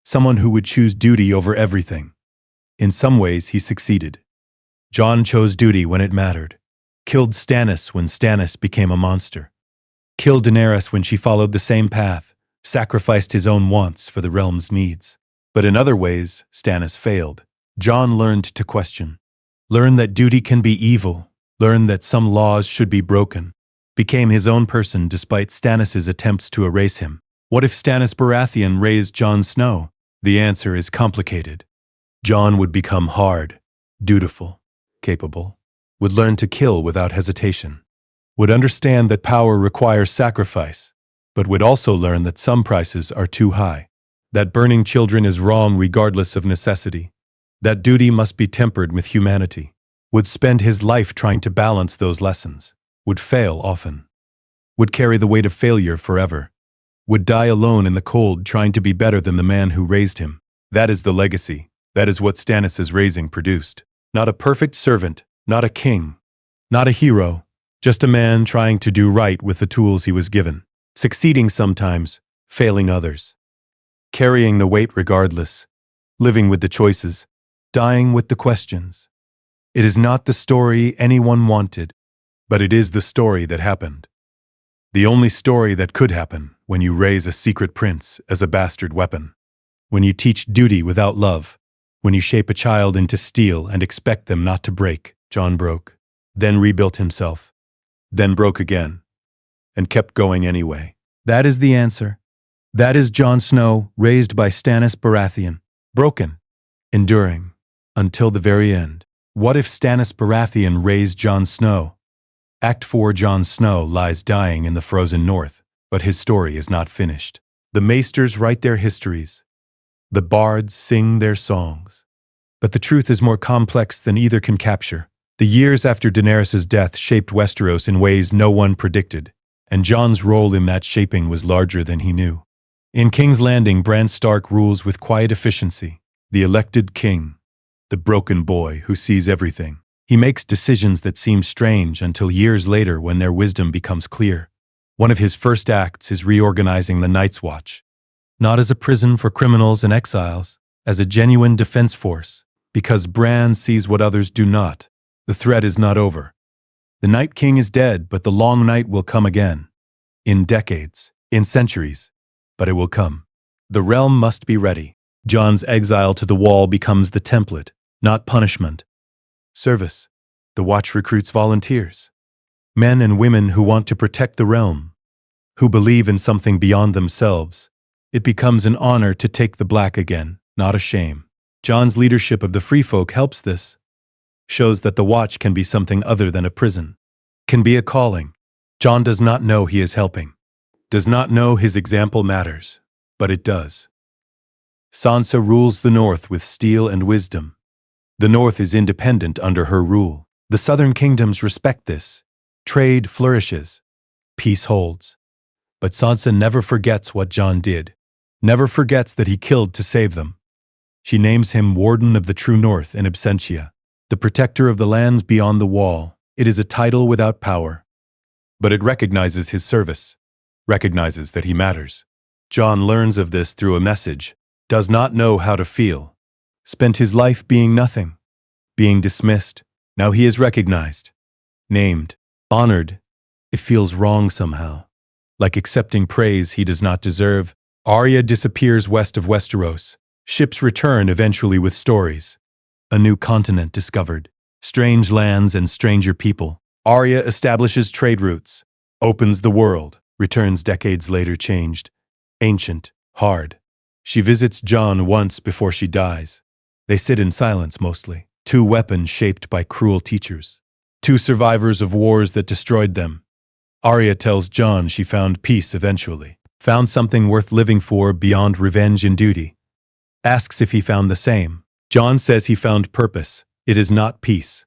Someone who would choose duty over everything. In some ways, he succeeded. Jon chose duty when it mattered. Killed Stannis when Stannis became a monster. Killed Daenerys when she followed the same path, sacrificed his own wants for the realm's needs. But in other ways, Stannis failed. Jon learned to question. Learned that duty can be evil. Learned that some laws should be broken. Became his own person despite Stannis' attempts to erase him. What if Stannis Baratheon raised Jon Snow? The answer is complicated. Jon would become hard, dutiful, capable, would learn to kill without hesitation, would understand that power requires sacrifice, but would also learn that some prices are too high, that burning children is wrong regardless of necessity, that duty must be tempered with humanity, would spend his life trying to balance those lessons, would fail often, would carry the weight of failure forever, would die alone in the cold trying to be better than the man who raised him. That is the legacy. That is what Stannis' raising produced. Not a perfect servant, not a king, not a hero, just a man trying to do right with the tools he was given, succeeding sometimes, failing others, carrying the weight regardless, living with the choices, dying with the questions. It is not the story anyone wanted, but it is the story that happened. The only story that could happen when you raise a secret prince as a bastard weapon, when you teach duty without love, when you shape a child into steel and expect them not to break. Jon broke, then rebuilt himself, then broke again, and kept going anyway. That is the answer. That is Jon Snow, raised by Stannis Baratheon, broken, enduring, until the very end. What if Stannis Baratheon raised Jon Snow? Act 4. Jon Snow lies dying in the frozen north, but his story is not finished. The maesters write their histories. The bards sing their songs. But the truth is more complex than either can capture. The years after Daenerys' death shaped Westeros in ways no one predicted, and Jon's role in that shaping was larger than he knew. In King's Landing, Bran Stark rules with quiet efficiency, the elected king, the broken boy who sees everything. He makes decisions that seem strange until years later when their wisdom becomes clear. One of his first acts is reorganizing the Night's Watch, not as a prison for criminals and exiles, as a genuine defense force, because Bran sees what others do not. The threat is not over. The Night King is dead, but the long night will come again. In decades, in centuries, but it will come. The realm must be ready. Jon's exile to the Wall becomes the template, not punishment. Service. The Watch recruits volunteers. Men and women who want to protect the realm, who believe in something beyond themselves. It becomes an honor to take the black again, not a shame. Jon's leadership of the Free Folk helps this. Shows that the Watch can be something other than a prison. Can be a calling. Jon does not know he is helping. Does not know his example matters. But it does. Sansa rules the North with steel and wisdom. The North is independent under her rule. The southern kingdoms respect this. Trade flourishes. Peace holds. But Sansa never forgets what Jon did. Never forgets that he killed to save them. She names him Warden of the True North in absentia, the protector of the lands beyond the Wall. It is a title without power. But it recognizes his service, recognizes that he matters. Jon learns of this through a message, does not know how to feel. Spent his life being nothing, being dismissed. Now he is recognized, named, honored. It feels wrong somehow, like accepting praise he does not deserve. Arya disappears west of Westeros. Ships return eventually with stories. A new continent discovered. Strange lands and stranger people. Arya establishes trade routes. Opens the world. Returns decades later changed. Ancient. Hard. She visits Jon once before she dies. They sit in silence mostly. 2 weapons shaped by cruel teachers. 2 survivors of wars that destroyed them. Arya tells Jon she found peace eventually. Found something worth living for beyond revenge and duty. Asks if he found the same. Jon says he found purpose. It is not peace.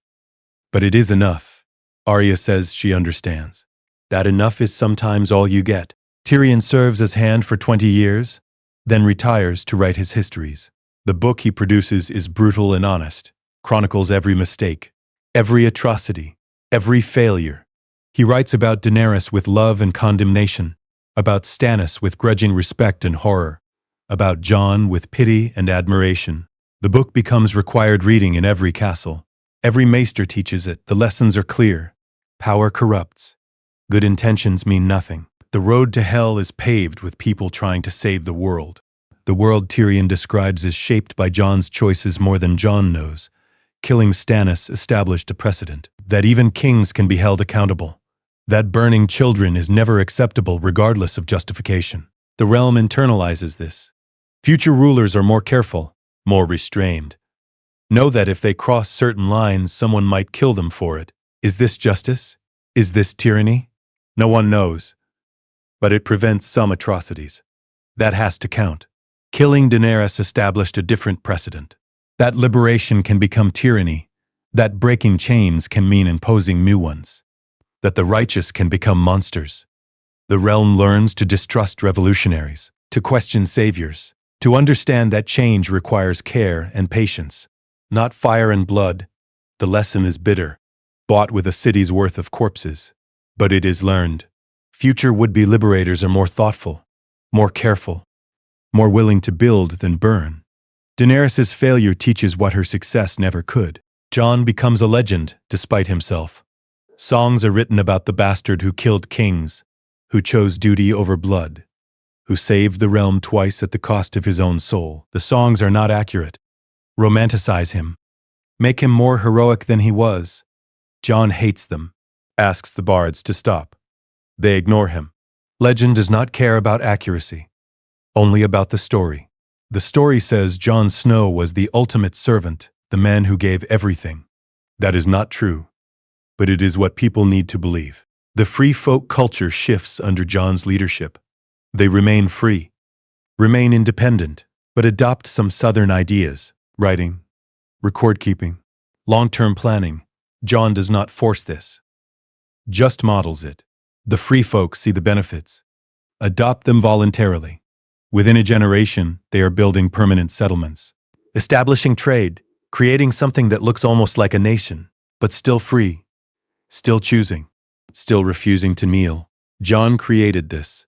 But it is enough. Arya says she understands. That enough is sometimes all you get. Tyrion serves as Hand for 20 years, then retires to write his histories. The book he produces is brutal and honest, chronicles every mistake, every atrocity, every failure. He writes about Daenerys with love and condemnation, about Stannis with grudging respect and horror, about Jon with pity and admiration. The book becomes required reading in every castle. Every maester teaches it. The lessons are clear. Power corrupts. Good intentions mean nothing. The road to hell is paved with people trying to save the world. The world Tyrion describes is shaped by Jon's choices more than Jon knows. Killing Stannis established a precedent that even kings can be held accountable. That burning children is never acceptable regardless of justification. The realm internalizes this. Future rulers are more careful, more restrained. Know that if they cross certain lines, someone might kill them for it. Is this justice? Is this tyranny? No one knows. But it prevents some atrocities. That has to count. Killing Daenerys established a different precedent. That liberation can become tyranny. That breaking chains can mean imposing new ones. That the righteous can become monsters. The realm learns to distrust revolutionaries, to question saviors, to understand that change requires care and patience, not fire and blood. The lesson is bitter, bought with a city's worth of corpses. But it is learned. Future would-be liberators are more thoughtful, more careful, more willing to build than burn. Daenerys' failure teaches what her success never could. Jon becomes a legend, despite himself. Songs are written about the bastard who killed kings, who chose duty over blood, who saved the realm twice at the cost of his own soul. The songs are not accurate. Romanticize him. Make him more heroic than he was. Jon hates them, asks the bards to stop. They ignore him. Legend does not care about accuracy, only about the story. The story says Jon Snow was the ultimate servant, the man who gave everything. That is not true, but it is what people need to believe. The free folk culture shifts under Jon's leadership. They remain free, remain independent, but adopt some southern ideas: writing, record-keeping, long-term planning. Jon does not force this, just models it. The free folk see the benefits, adopt them voluntarily. Within a generation, they are building permanent settlements, establishing trade, creating something that looks almost like a nation, but still free, still choosing, still refusing to kneel. Jon created this,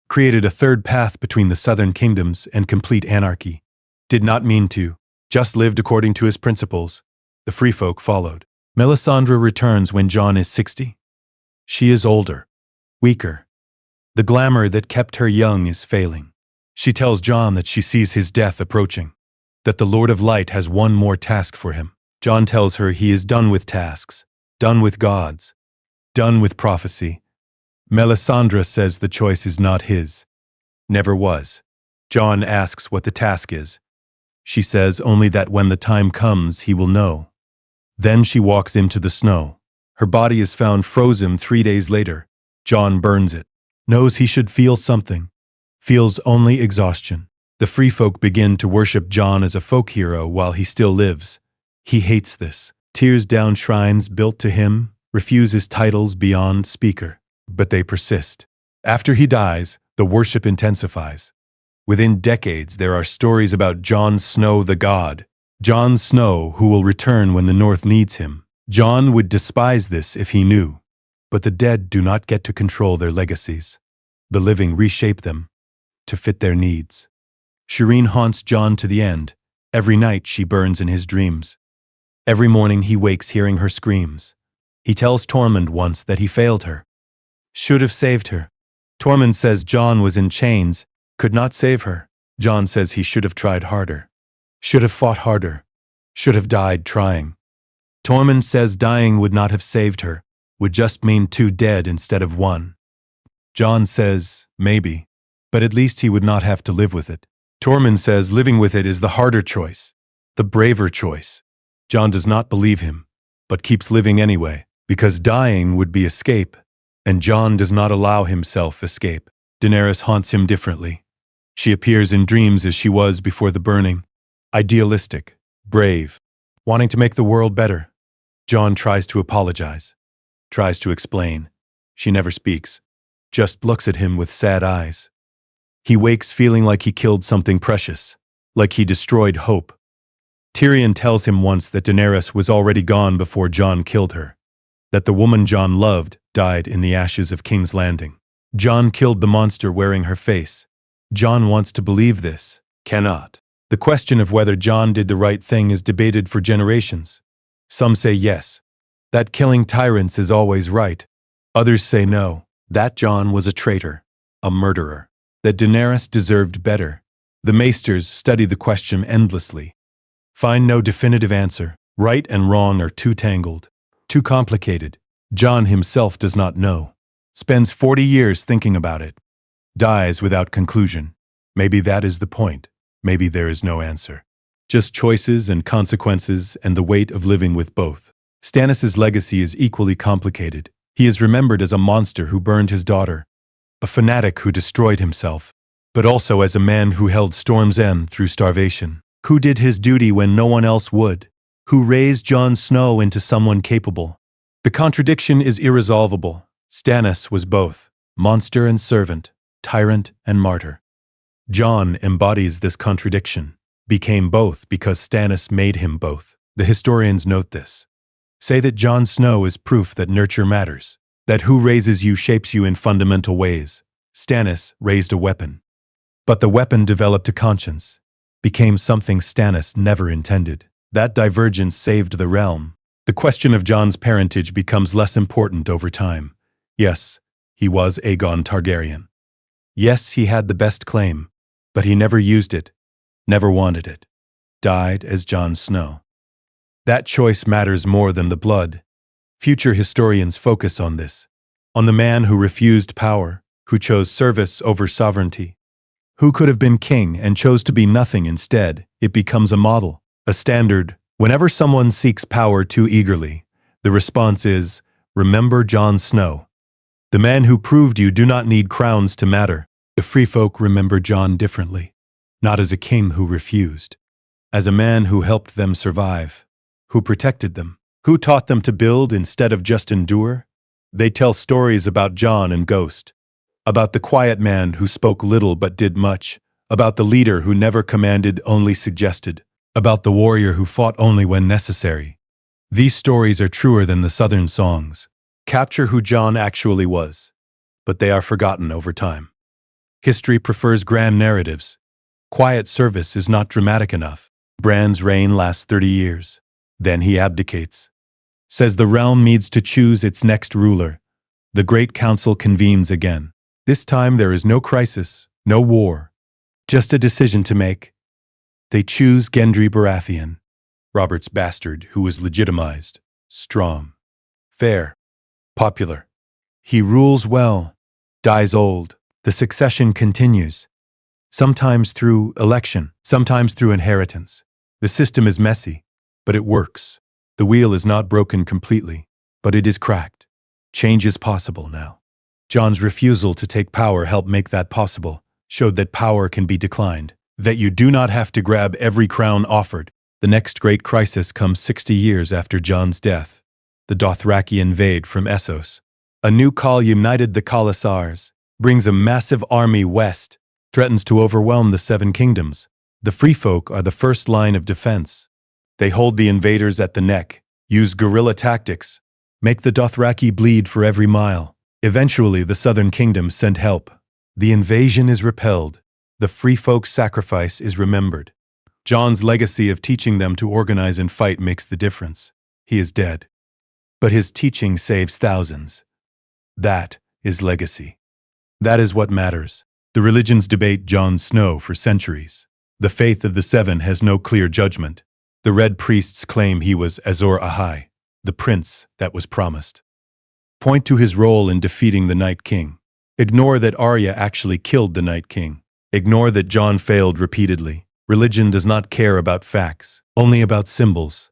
created a third path between the southern kingdoms and complete anarchy. Did not mean to, just lived according to his principles. The free folk followed. Melisandre returns when Jon is 60. She is older, weaker. The glamour that kept her young is failing. She tells Jon that she sees his death approaching, that the Lord of Light has one more task for him. Jon tells her he is done with tasks, done with gods, done with prophecy. Melisandre says the choice is not his, never was. Jon asks what the task is. She says only that when the time comes, he will know. Then she walks into the snow. Her body is found frozen 3 days later. Jon burns it, knows he should feel something, feels only exhaustion. The free folk begin to worship Jon as a folk hero while he still lives. He hates this, tears down shrines built to him, refuses titles beyond speaker. But they persist. After he dies, the worship intensifies. Within decades, there are stories about Jon Snow the god. Jon Snow, who will return when the North needs him. Jon would despise this if he knew. But the dead do not get to control their legacies. The living reshape them to fit their needs. Shireen haunts Jon to the end. Every night she burns in his dreams. Every morning he wakes hearing her screams. He tells Tormund once that he failed her. Should have saved her. Tormund says Jon was in chains, could not save her. Jon says he should have tried harder. Should have fought harder. Should have died trying. Tormund says dying would not have saved her, would just mean 2 dead instead of 1. Jon says, maybe, but at least he would not have to live with it. Tormund says living with it is the harder choice, the braver choice. Jon does not believe him, but keeps living anyway, because dying would be escape, and Jon does not allow himself escape. Daenerys haunts him differently. She appears in dreams as she was before the burning. Idealistic, brave, wanting to make the world better. Jon tries to apologize, tries to explain. She never speaks, just looks at him with sad eyes. He wakes feeling like he killed something precious, like he destroyed hope. Tyrion tells him once that Daenerys was already gone before Jon killed her, that the woman Jon loved died in the ashes of King's Landing. Jon killed the monster wearing her face. Jon wants to believe this, cannot. The question of whether Jon did the right thing is debated for generations. Some say yes, that killing tyrants is always right. Others say no, that Jon was a traitor, a murderer, that Daenerys deserved better. The maesters study the question endlessly. Find no definitive answer. Right and wrong are too tangled, too complicated. Jon himself does not know. Spends 40 years thinking about it. Dies without conclusion. Maybe that is the point. Maybe there is no answer. Just choices and consequences and the weight of living with both. Stannis' legacy is equally complicated. He is remembered as a monster who burned his daughter, a fanatic who destroyed himself, but also as a man who held Storm's End through starvation, who did his duty when no one else would, who raised Jon Snow into someone capable. The contradiction is irresolvable. Stannis was both, monster and servant, tyrant and martyr. Jon embodies this contradiction, became both because Stannis made him both. The historians note this. Say that Jon Snow is proof that nurture matters, that who raises you shapes you in fundamental ways. Stannis raised a weapon. But the weapon developed a conscience, became something Stannis never intended. That divergence saved the realm. The question of Jon's parentage becomes less important over time. Yes, he was Aegon Targaryen. Yes, he had the best claim, but he never used it, never wanted it. Died as Jon Snow. That choice matters more than the blood. Future historians focus on this, on the man who refused power, who chose service over sovereignty, who could have been king and chose to be nothing instead. It becomes a model, a standard. Whenever someone seeks power too eagerly, the response is, remember Jon Snow. The man who proved you do not need crowns to matter. The free folk remember Jon differently, not as a king who refused, as a man who helped them survive, who protected them, who taught them to build instead of just endure. They tell stories about Jon and Ghost, about the quiet man who spoke little but did much, about the leader who never commanded, only suggested, about the warrior who fought only when necessary. These stories are truer than the Southern songs, capture who Jon actually was, but they are forgotten over time. History prefers grand narratives. Quiet service is not dramatic enough. Bran's reign lasts 30 years. Then he abdicates. Says the realm needs to choose its next ruler. The Great Council convenes again. This time there is no crisis, no war, just a decision to make. They choose Gendry Baratheon, Robert's bastard who was legitimized, strong, fair, popular. He rules well, dies old. The succession continues, sometimes through election, sometimes through inheritance. The system is messy, but it works. The wheel is not broken completely, but it is cracked. Change is possible now. Jon's refusal to take power helped make that possible, showed that power can be declined, that you do not have to grab every crown offered. The next great crisis comes 60 years after Jon's death. The Dothraki invade from Essos. A new call united the Khalasars, brings a massive army west, threatens to overwhelm the Seven Kingdoms. The Free Folk are the first line of defense. They hold the invaders at the neck, use guerrilla tactics, make the Dothraki bleed for every mile. Eventually, the Southern Kingdoms sent help. The invasion is repelled. The Free Folk's sacrifice is remembered. Jon's legacy of teaching them to organize and fight makes the difference. He is dead, but his teaching saves thousands. That is legacy. That is what matters. The religions debate Jon Snow for centuries. The faith of the Seven has no clear judgment. The Red Priests claim he was Azor Ahai, the prince that was promised. Point to his role in defeating the Night King. Ignore that Arya actually killed the Night King. Ignore that Jon failed repeatedly. Religion does not care about facts, only about symbols.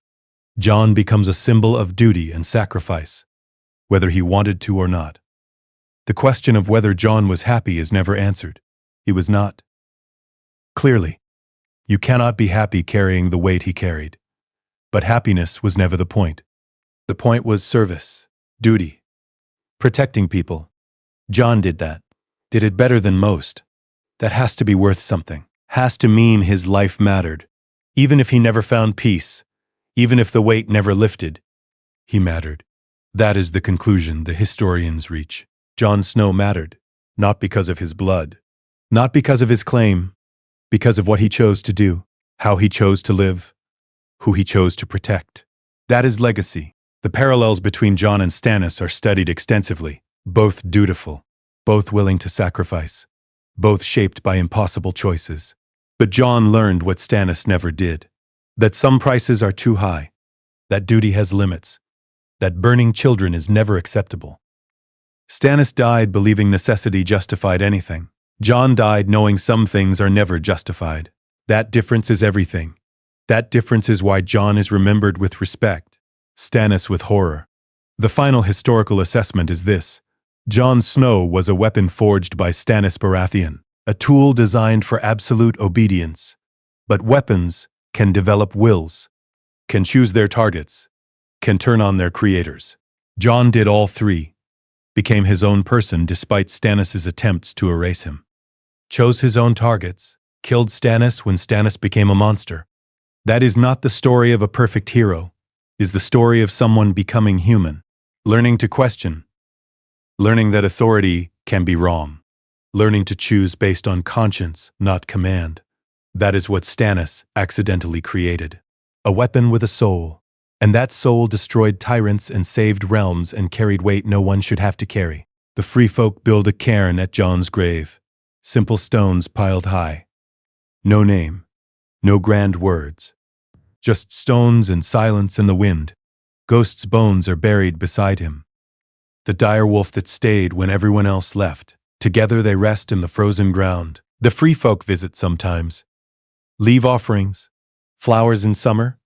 Jon becomes a symbol of duty and sacrifice, whether he wanted to or not. The question of whether Jon was happy is never answered. He was not. Clearly, you cannot be happy carrying the weight he carried. But happiness was never the point. The point was service, duty, protecting people. Jon did that. Did it better than most. That has to be worth something. Has to mean his life mattered. Even if he never found peace, even if the weight never lifted, he mattered. That is the conclusion the historians reach. Jon Snow mattered, not because of his blood, not because of his claim, because of what he chose to do, how he chose to live, who he chose to protect. That is legacy. The parallels between Jon and Stannis are studied extensively, both dutiful, both willing to sacrifice, both shaped by impossible choices. But Jon learned what Stannis never did, that some prices are too high, that duty has limits, that burning children is never acceptable. Stannis died believing necessity justified anything. Jon died knowing some things are never justified. That difference is everything. That difference is why Jon is remembered with respect, Stannis with horror. The final historical assessment is this: Jon Snow was a weapon forged by Stannis Baratheon, a tool designed for absolute obedience. But weapons can develop wills, can choose their targets, can turn on their creators. Jon did all three, became his own person despite Stannis' attempts to erase him. Chose his own targets, killed Stannis when Stannis became a monster. That is not the story of a perfect hero, is the story of someone becoming human, learning to question, learning that authority can be wrong, learning to choose based on conscience, not command. That is what Stannis accidentally created. A weapon with a soul. And that soul destroyed tyrants and saved realms and carried weight no one should have to carry. The free folk build a cairn at Jon's grave. Simple stones piled high. No name. No grand words. Just stones and silence and the wind. Ghost's bones are buried beside him. The dire wolf that stayed when everyone else left. Together they rest in the frozen ground. The free folk visit sometimes. Leave offerings. Flowers in summer.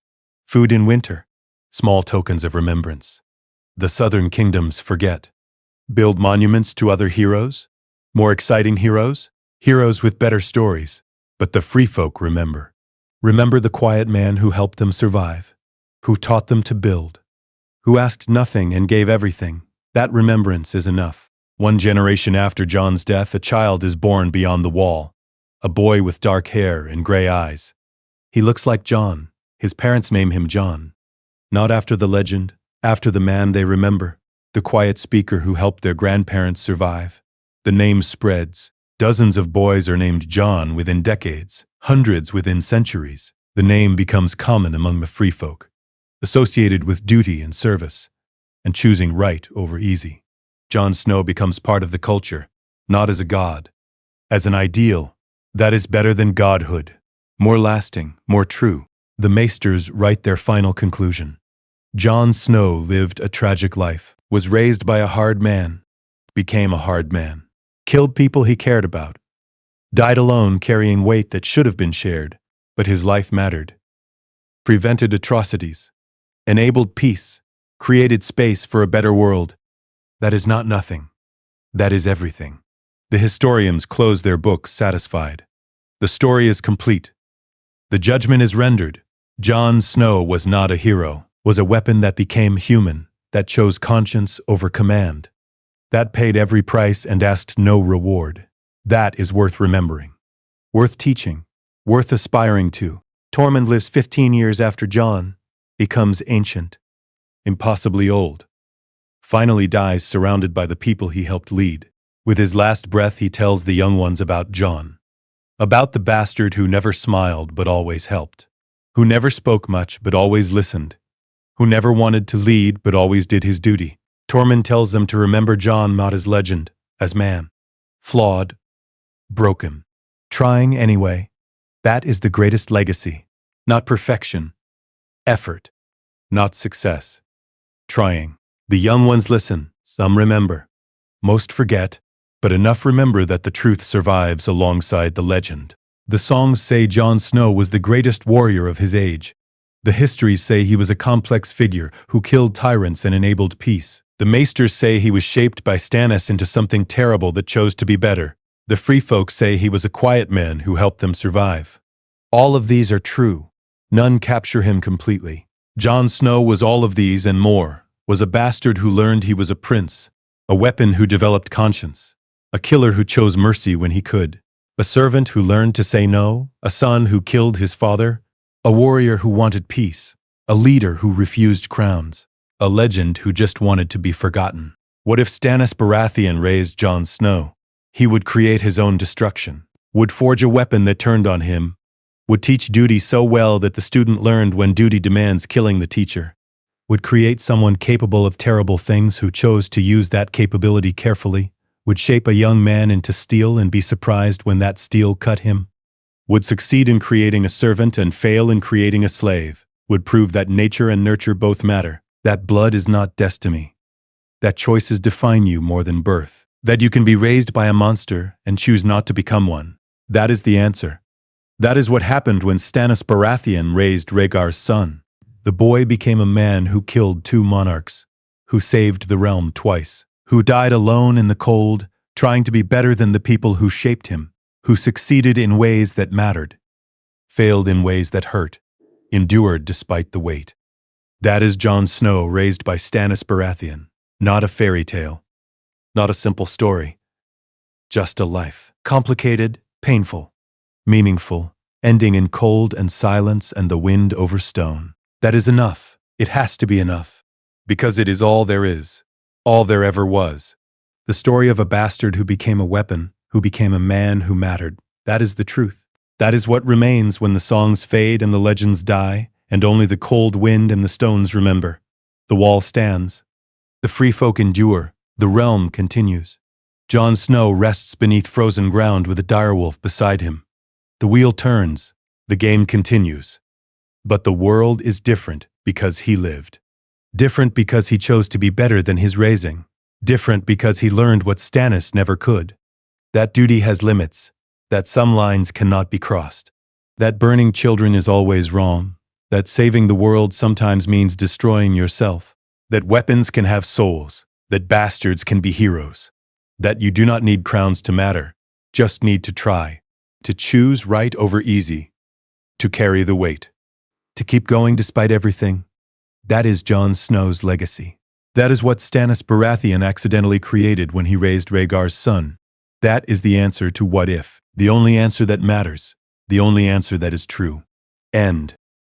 Food in winter. Small tokens of remembrance. The southern kingdoms forget. Build monuments to other heroes. More exciting heroes. Heroes with better stories. But the free folk remember. Remember the quiet man who helped them survive. Who taught them to build. Who asked nothing and gave everything. That remembrance is enough. One generation after Jon's death, a child is born beyond the wall. A boy with dark hair and gray eyes. He looks like Jon. His parents name him Jon. Not after the legend, after the man they remember, the quiet speaker who helped their grandparents survive. The name spreads. Dozens of boys are named Jon within decades, hundreds within centuries. The name becomes common among the free folk, associated with duty and service, and choosing right over easy. Jon Snow becomes part of the culture, not as a god, as an ideal that is better than godhood, more lasting, more true. The maesters write their final conclusion. Jon Snow lived a tragic life, was raised by a hard man, became a hard man, killed people he cared about, died alone carrying weight that should have been shared, but his life mattered, prevented atrocities, enabled peace, created space for a better world. That is not nothing. That is everything. The historians close their books satisfied. The story is complete. The judgment is rendered. Jon Snow was not a hero, was a weapon that became human, that chose conscience over command, that paid every price and asked no reward. That is worth remembering, worth teaching, worth aspiring to. Tormund lives 15 years after Jon, becomes ancient, impossibly old, finally dies surrounded by the people he helped lead. With his last breath he tells the young ones about Jon, about the bastard who never smiled but always helped, who never spoke much but always listened, who never wanted to lead but always did his duty. Tormund tells them to remember Jon not as legend, as man. Flawed, broken, trying anyway. That is the greatest legacy. Not perfection. Effort. Not success. Trying. The young ones listen. Some remember. Most forget. But enough remember that the truth survives alongside the legend. The songs say Jon Snow was the greatest warrior of his age. The histories say he was a complex figure who killed tyrants and enabled peace. The maesters say he was shaped by Stannis into something terrible that chose to be better. The free folk say he was a quiet man who helped them survive. All of these are true. None capture him completely. Jon Snow was all of these and more, was a bastard who learned he was a prince, a weapon who developed conscience, a killer who chose mercy when he could, a servant who learned to say no, a son who killed his father, a warrior who wanted peace, a leader who refused crowns, a legend who just wanted to be forgotten. What if Stannis Baratheon raised Jon Snow? He would create his own destruction, would forge a weapon that turned on him, would teach duty so well that the student learned when duty demands killing the teacher, would create someone capable of terrible things who chose to use that capability carefully, would shape a young man into steel and be surprised when that steel cut him, would succeed in creating a servant and fail in creating a slave, would prove that nature and nurture both matter, that blood is not destiny, that choices define you more than birth, that you can be raised by a monster and choose not to become one. That is the answer. That is what happened when Stannis Baratheon raised Rhaegar's son. The boy became a man who killed 2 monarchs, who saved the realm twice, who died alone in the cold, trying to be better than the people who shaped him, who succeeded in ways that mattered, failed in ways that hurt, endured despite the weight. That is Jon Snow raised by Stannis Baratheon, not a fairy tale, not a simple story, just a life, complicated, painful, meaningful, ending in cold and silence and the wind over stone. That is enough. It has to be enough. Because it is all there is. All there ever was. The story of a bastard who became a weapon, who became a man who mattered. That is the truth. That is what remains when the songs fade and the legends die, and only the cold wind and the stones remember. The wall stands. The free folk endure. The realm continues. Jon Snow rests beneath frozen ground with a direwolf beside him. The wheel turns. The game continues. But the world is different because he lived. Different because he chose to be better than his raising. Different because he learned what Stannis never could. That duty has limits. That some lines cannot be crossed. That burning children is always wrong. That saving the world sometimes means destroying yourself. That weapons can have souls. That bastards can be heroes. That you do not need crowns to matter. Just need to try. To choose right over easy. To carry the weight. To keep going despite everything. That is Jon Snow's legacy. That is what Stannis Baratheon accidentally created when he raised Rhaegar's son. That is the answer to what if. The only answer that matters. The only answer that is true. End.